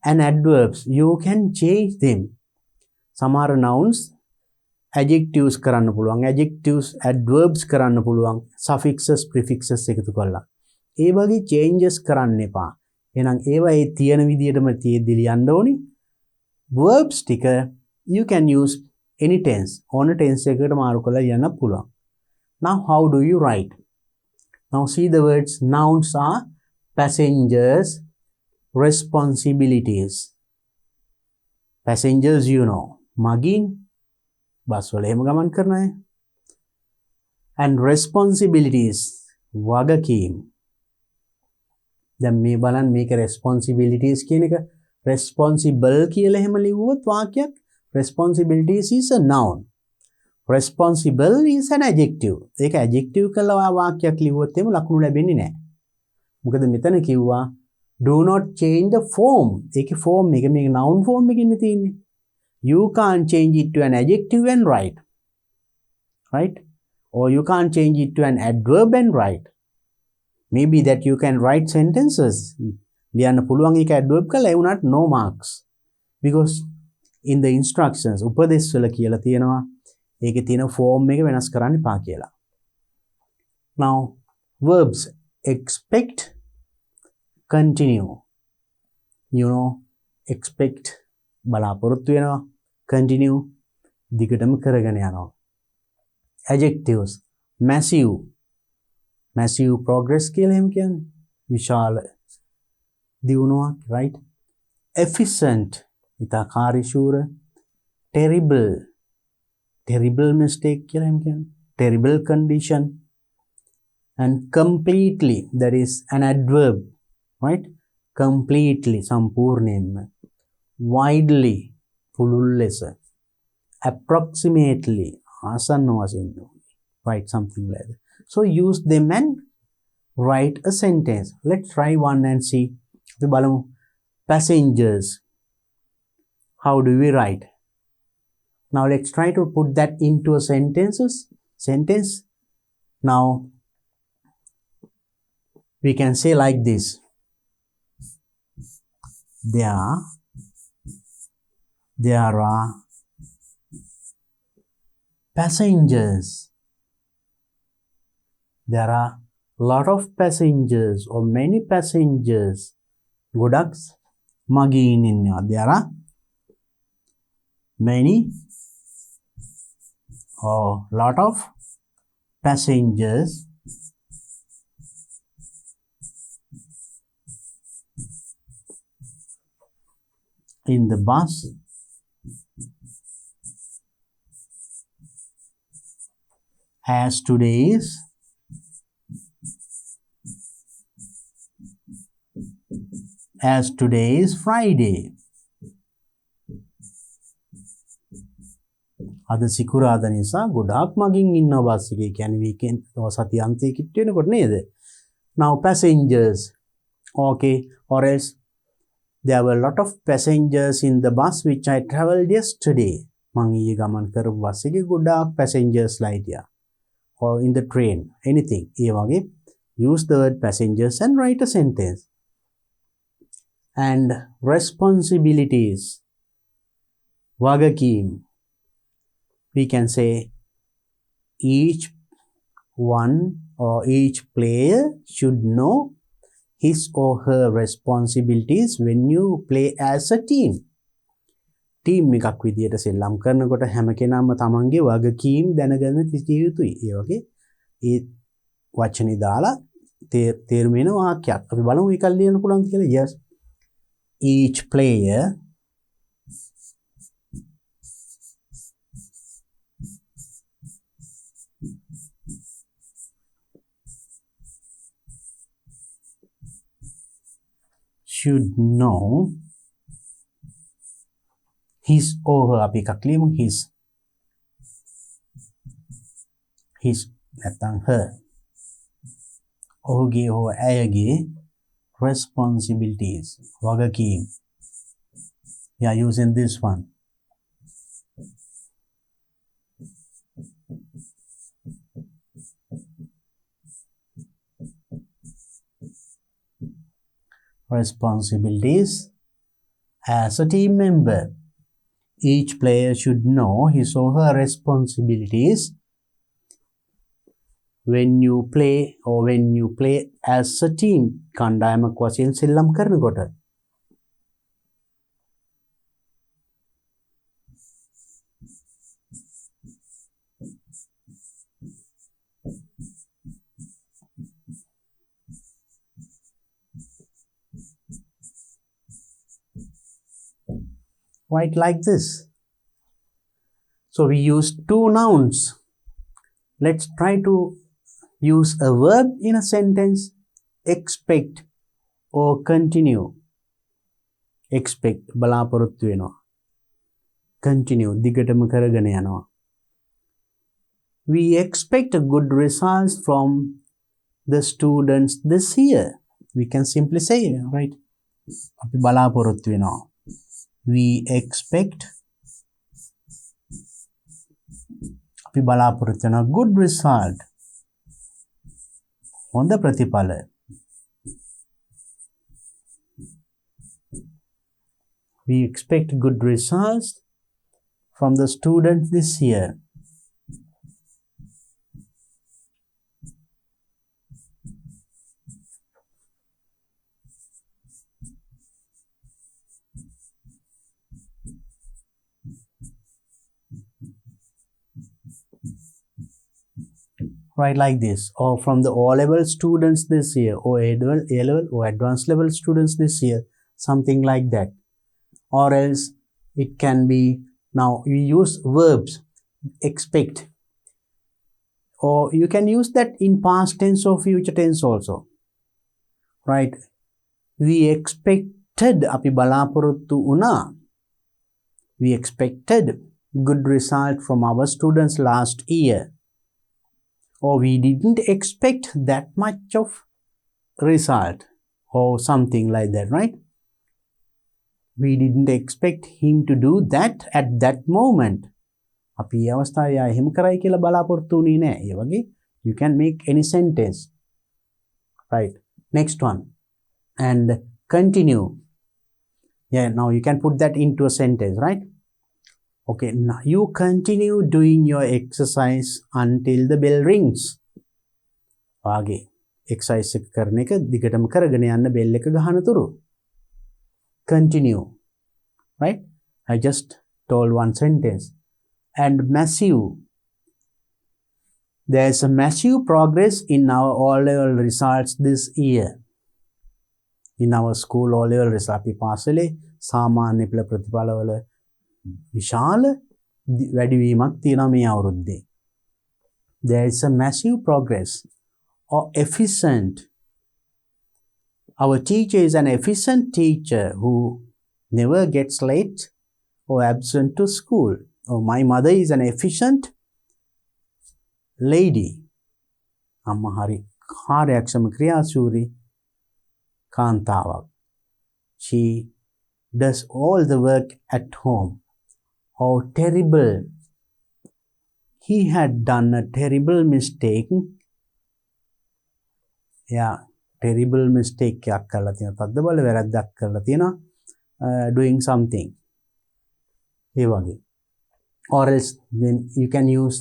and adverbs, you can change them. සමහර nouns adjectives කරන්න පුළුවන්, adjectives adverbs කරන්න පුළුවන්, suffixes prefixes එකතු කරලා. ඒ වගේ changes කරන්න එපා. එහෙනම් ඒවා ඒ තියෙන විදිහටම තියෙද්දි ලියන්න ඕනි. verbs ටික you can use any tense. ඕන tense එකකට මාරු කරලා ලියන්න පුළුවන්. Now how do you write? Now see the words. Nouns are passengers, responsibilities. Passengers you know. මගින් බස් වල එහෙම ගමන් කරන අය. And responsibilities වගකීම්. දැන් මේ බලන්න මේක responsibilities කියන එක responsible කියලා එහෙම ලිව්වොත් වාක්‍යයක් responsibilities is a noun. Responsible is an adjective. ඒක adjective කරලා වාක්‍යයක් ලිව්වොත් එහෙම ලකුණු ලැබෙන්නේ නැහැ. මොකද මෙතන කිව්වා do not change the form. ඒකේ form එක මේක noun form එකකින් තියෙන්නේ. You can't change it to an adjective and write. Right? Or you can't change it to an adverb and write. Maybe that you can write sentences. ලියන්න පුළුවන් ඒක adverb කරලා ඒ වුණාට no marks. Because in the instructions උපදේශ වල කියලා තියෙනවා ඒකේ තියෙන form එක වෙනස් කරන්න එපා කියලා. Now verbs expect, continue. You know, expect බලාපොරොත්තු වෙනවා, continue දිගටම කරගෙන යනවා. Adjectives massive progress කියලා එහෙම කියන්නේ. විශාල දියුණුවක්, right? Efficient ඉතා කාර්යශූර. terrible mistake කියලා එහෙම කියන්නේ. terrible condition. And completely, that is an adverb, right? Completely සම්පූර්ණයෙන්ම. Widely පුළුල් ලෙස. Approximately ආසන්න වශයෙන්, right? Something like that. So use them and write a sentence. Let's try one and see. අපි බලමු. Passengers. How do we write? Now let's try to put that into a sentence. Now We can say like this. There are passengers. There are lot of passengers or many passengers. ගොඩක් මගීන් ඉන්නවා. There are many or lot of passengers in the bus as today is Friday. අද සිකුරාදා නිසා ගොඩාක් මගින් ඉන්නවා bus එකේ. කියන්නේ weekend සති අන්තයේ කිට් වෙනකොට නේද? Now passengers. Okay, or else there were a lot of passengers in the bus which I traveled yesterday. මං ඊයේ ගමන් කරපු බස් එකේ ගොඩාක් passengers ලා හිටියා. Or in the train, anything. ඒ වගේ use the word passengers and write a sentence. And responsibilities. වගකීම්. We can say each one or each player should know his or her responsibilities when you play as a team. Team එකක් විදියට සෙල්ලම් කරනකොට හැම කෙනාම තමන්ගේ වගකීම් දැනගෙන සිටිය යුතුයි. ඒ වගේ ඒ වචනේ දාලා තේරුම වෙන වාක්‍යයක්. අපි බලමු ඒක ලියන්න පුළුවන්ද කියලා. Yes. Each player should know his or her අපි එකක් ලියමු his නැත්නම් her ඔහුගේ හෝ ඇයගේ responsibilities වගකීම්. We are using this one. Responsibilities as a team member. Each player should know his or her responsibilities when you play as a team. කණ්ඩායමක් වශයෙන් සෙල්ලම් කරනකොට. Write like this. So we use two nouns. Let's try to use a verb in a sentence. Expect or continue. Expect බලාපොරොත්තු වෙනවා. Continue දිගටම කරගෙන යනවා. We expect a good results from the students this year. We can simply say, right? අපි බලාපොරොත්තු වෙනවා. We expect අපි බලාපොරොත්තු වෙන good result. හොඳ ප්‍රතිඵල. We expect good results from the students this year. Right, like this. Or from the O-level students this year, or A-level or advanced level students this year, something like that. Or else it can be, now we use verbs, expect, or you can use that in past tense or future tense also. Right? We expected api balaporuttu una. We expected good result from our students last year. Or we didn't expect that much of result or something like that, right? We didn't expect him to do that at that moment. අපි අවස්ථාවේ එහෙම කරයි කියලා බලාපොරොත්තු වෙන්නේ නැහැ. ඒ වගේ you can make any sentence. Right? Next one. And continue. Yeah, now you can put that into a sentence, right? Okay, now you continue doing your exercise until the bell rings. වාගේ exercise එක කරන එක දිගටම කරගෙන යන්න bell එක ගහන තුරු. Continue, right? I just told one sentence. And massive. There is a massive progress in our O-level results this year. In our school O-level results. අපි පාසලේ සාමාන්‍ය පෙළ ප්‍රතිඵලවල විශාල වැඩිවීමක් තියෙනවා මේ අවුරුද්දේ. There is a massive progress or efficient. Our teacher is an efficient teacher who never gets late or absent to school. Oh, my mother is an efficient lady. අම්මා හරි කාර්යක්ෂම ක්‍රියාශූරී කාන්තාවක්. She does all the work at home. How terrible. He had done a terrible mistake. Yeah, terrible mistake එකක් කරලා තියෙනවා. තද්දබල වැරද්දක් කරලා තියෙනවා. Doing something. ඒ වගේ. Or else then you can use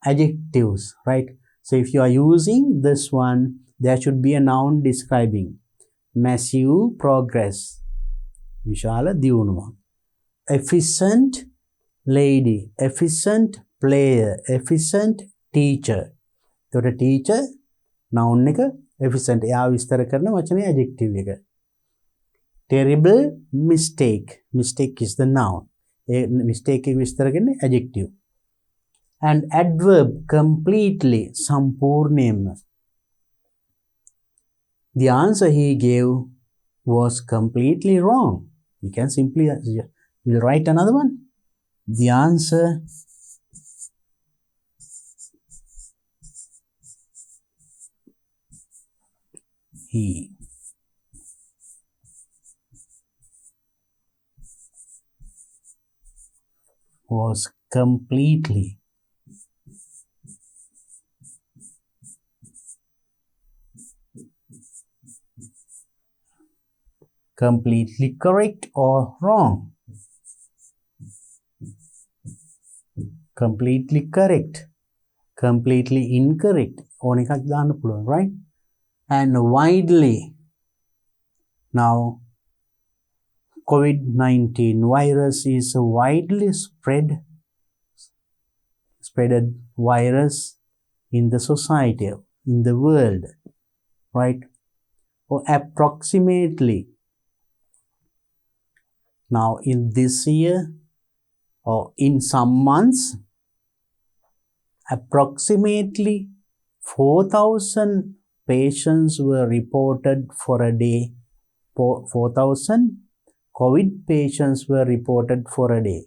adjectives, right? So if you are using this one, there should be a noun describing massive progress. Vishala diunuma. Efficient lady, efficient player, efficient teacher. So the teacher noun එක efficient. එයා විස්තර කරන වචනේ adjective එක. Terrible mistake. Mistake is the noun. Mistake එක විස්තර කරන්නේ adjective. And adverb completely, සම්පූර්ණයෙන්ම. The answer he gave was completely wrong. You can simply we'll write another one. The answer he was completely correct or wrong. Completely correct, completely incorrect. ඕන එකක් දාන්න පුළුවන්, right? And widely. Now COVID-19 virus is a widely spreaded virus in the society, in the world, right? Or approximately. Now in this year or in some months, approximately 4,000 patients were reported for a day. 4,000 COVID patients were reported for a day.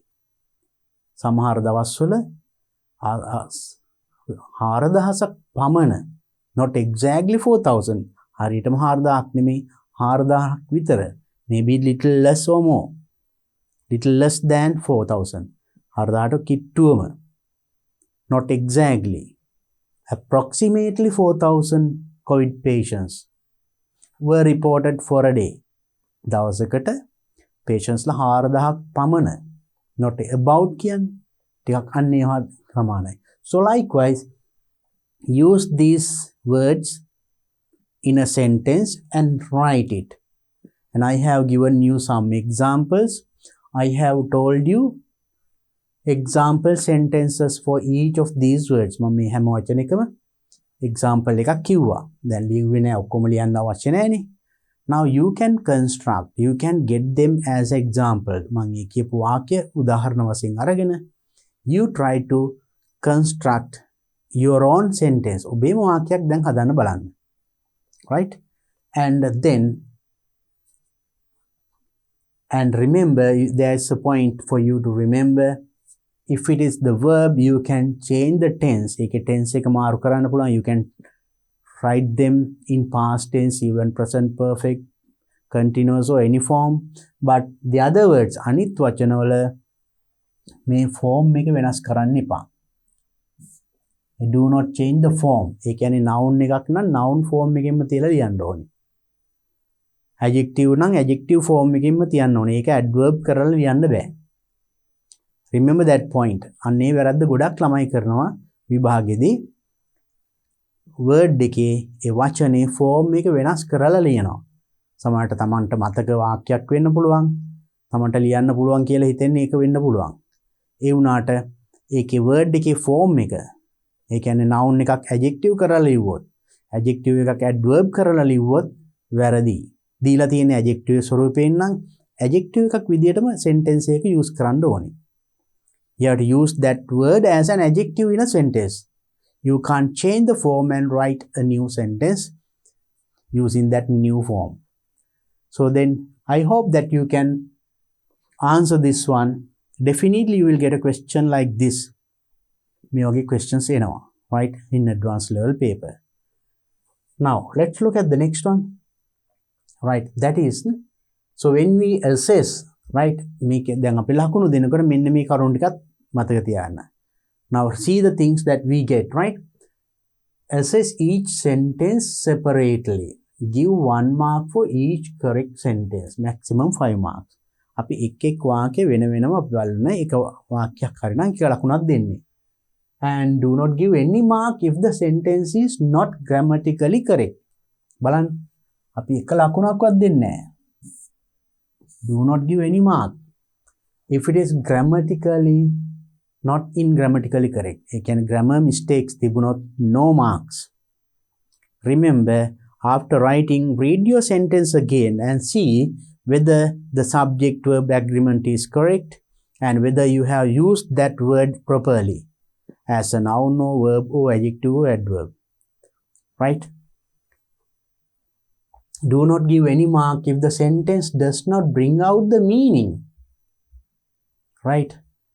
සමහර දවස්වල 4,000ක් පමණ. Not exactly 4,000. හරියටම 4,000ක් නෙමෙයි 4,000ක් විතර. Maybe little less or more. Little less than 4,000. 4,000ට කිට්ටුවම. Not exactly. Approximately 4,000 COVID patients were reported for a day. දවසකට patients ලා 4,000ක් පමණ. Not about කියන්නේ ටිකක් අන්න ඒවා සමානයි. So likewise, use these words in a sentence and write it. And I have given you some examples. I have told you example sentences for each of these words. මම මේ හැම වචනයකම example එකක් කිව්වා. දැන් ලියුවේ නැහැ, ඔක්කොම ලියන්න අවශ්‍ය නැහැනේ. Now you can construct, you can get them as example. මම මේ කියපු වාක්‍ය උදාහරණ වශයෙන් අරගෙන you try to construct your own sentence. ඔබේම වාක්‍යයක් දැන් හදන්න බලන්න. Right? And then and remember, there's a point for you to remember. If it is the verb, you can change the tense. ඒකේ tense එක මාරු කරන්න පුළුවන්. You can write them in past tense, even present perfect, continuous or any form. But the other words, අනිත් වචනවල මේ form එක වෙනස් කරන්න එපා. Do not change the form. ඒ කියන්නේ noun එකක් නම් noun form එකෙන්ම තියලා ලියන්න ඕනේ. adjective නම් adjective form එකකින්ම තියන්න ඕනේ. ඒක adverb කරලා ලියන්න බෑ. Remember that point. අන්නේ වැරද්ද ගොඩක් ළමයි කරනවා විභාගෙදී. word එකේ ඒ වචනේ form එක වෙනස් කරලා ලියනවා. සමහරට Tamanට මතක වාක්‍යයක් වෙන්න පුළුවන්. Tamanට ලියන්න පුළුවන් කියලා හිතෙන්නේ ඒක වෙන්න පුළුවන්. ඒ වුණාට ඒකේ word එකේ form එක, ඒ කියන්නේ noun එකක් adjective කරලා ලිව්වොත්, adjective එකක් adverb කරලා ලිව්වොත් වැරදි. දීලා තියෙන adjective ස්වරූපයෙන් නම් adjective එකක් විදියටම sentence එක use කරන්න ඕනේ. You have to use that word as an adjective in a sentence. You can't change the form and write a new sentence using that new form. So then I hope that you can answer this one. Definitely you will get a question like this. මේ වගේ questions එනවා, right, in advanced level paper. Now let's look at the next one. Right, that is, so when we assess, right, මේක දැන් අපි ලකුණු දෙනකොට මෙන්න මේ කරුණු ටිකත් මතක තියාගන්න. Now see the things that we get, right? Assess each sentence separately. Give 1 mark for each correct sentence. Maximum 5 marks. අපි එක් වාක්‍ය වෙන වෙනම අපි බලන එක වාක්‍යයක් හරි නම් එක ලකුණක් දෙන්නේ. And do not give any mark if the sentence is not grammatically correct. බලන්න අපි එක ලකුණක්වත් දෙන්නේ නැහැ. Do not give any mark if it is grammatically not grammatically correct. ඒ කියන්නේ grammar mistakes තිබුණොත් no marks. Remember, after writing, read your sentence again and see whether the subject verb agreement is correct and whether you have used that word properly as a noun or verb or adjective or adverb. Right? Do not give any mark if the sentence does not bring out the meaning. Right?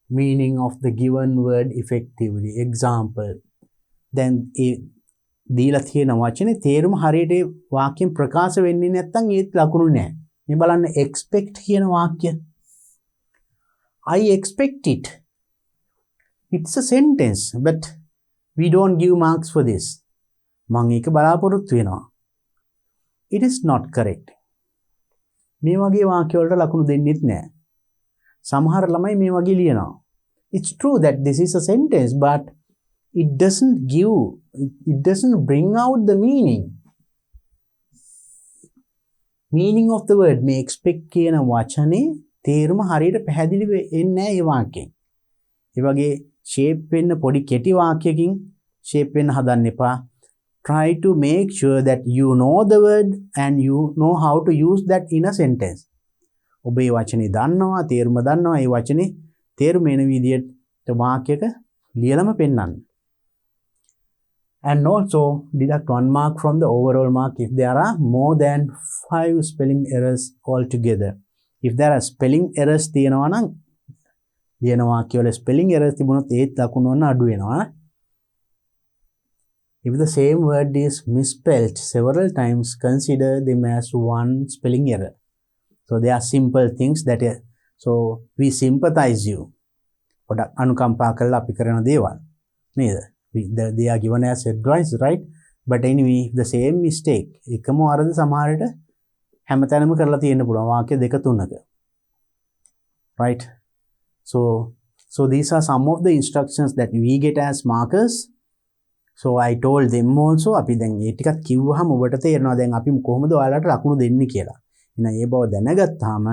Meaning of the given word effectively. Example. Then දීලා තියෙන වචනේ තේරුම හරියට වාක්‍යයෙන් ප්‍රකාශ වෙන්නේ නැත්නම් ඒත් ලකුණු නැහැ. මේ බලන්න expect කියන වාක්‍ය. I expect it. It's a sentence, but we don't give marks for this. මම ඒක බලාපොරොත්තු වෙනවා. It is not correct. මේ වගේ වාක්‍ය වලට ලකුණු දෙන්නෙත් නැහැ. සමහර ළමයි මේ වගේ ලියනවා. It's true that this is a sentence, but it doesn't bring out the meaning of the word. මේ expect කියන වචනේ තේරුම හරියට පැහැදිලි වෙන්නේ නැහැ මේ වාක්‍යයෙන්. ඒ වගේ shape වෙන්න පොඩි කෙටි වාක්‍යකින් shape වෙන්න හදන්න එපා. Try to make sure that you know the word and you know how to use that in a sentence. ඔබ මේ වචනේ දන්නවා, තේරුම දන්නවා, මේ වචනේ තේරුම එන විදියට වාක්‍යයක ලියලම පෙන්නන්න. And also deduct 1 mark from the overall mark if there are more than 5 spelling errors altogether. If there are spelling errors තියෙනවා නම් ලියන වාක්‍යවල spelling errors තිබුණොත් ඒත් ලකුණු වන්න අඩු වෙනවා. If the same word is misspelled several times, consider them as one spelling error. So they are simple things that so we sympathize you. පොඩක් අනුකම්පා කරලා අපි කරන දේවල් නේද? They are given as advice, right? But anyway, the same mistake එකම වරද සමහරට හැමතැනම කරලා තියෙන්න පුළුවන් වාක්‍ය දෙක තුනක. Right? So these are some of the instructions that we get as markers. So I told them also අපි දැන් මේ ටිකත් කිව්වහම ඔබට තේරෙනවා දැන් අපි කොහොමද ඔයාලට ලකුණු දෙන්නේ කියලා. එහෙනම් ඒ බව දැනගත්තාම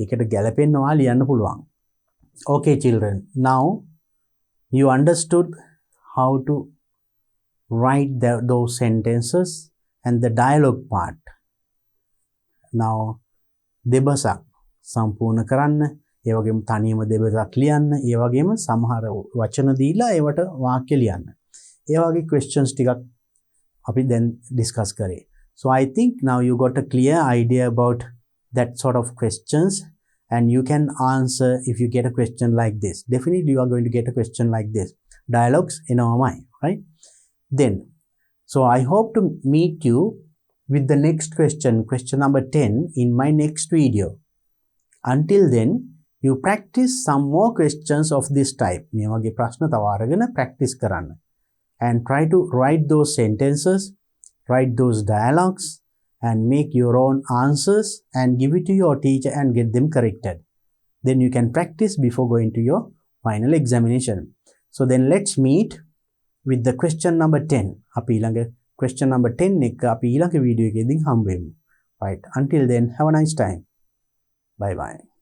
ඒකට ගැලපෙන්නවා ලියන්න පුළුවන්. Okay children, now you understood how to write those sentences and the dialogue part. Now දෙබසක් සම්පූර්ණ කරන්න, ඒ වගේම තනියම දෙබසක් ලියන්න, ඒ වගේම සමහර වචන දීලා ඒවට වාක්‍ය ලියන්න. ඒ වගේ questions ටිකක් අපි දැන් discuss කරේ. So I think now you got a clear idea about that sort of questions and you can answer if you get a question like this. Definitely you are going to get a question like this. Dialogues in our mind, right? Then, so I hope to meet you with the next question number 10 in my next video. Until then, you practice some more questions of this type. මේ වගේ ප්‍රශ්න තව අරගෙන practice කරන්න. And try to write those sentences, write those dialogues and make your own answers and give it to your teacher and get them corrected. Then you can practice before going to your final examination. So then let's meet with the question number 10. අපි ඊළඟ question number 10 එක අපි ඊළඟ video එකේදී හම්බ වෙමු. Right. Until then, have a nice time. Bye bye.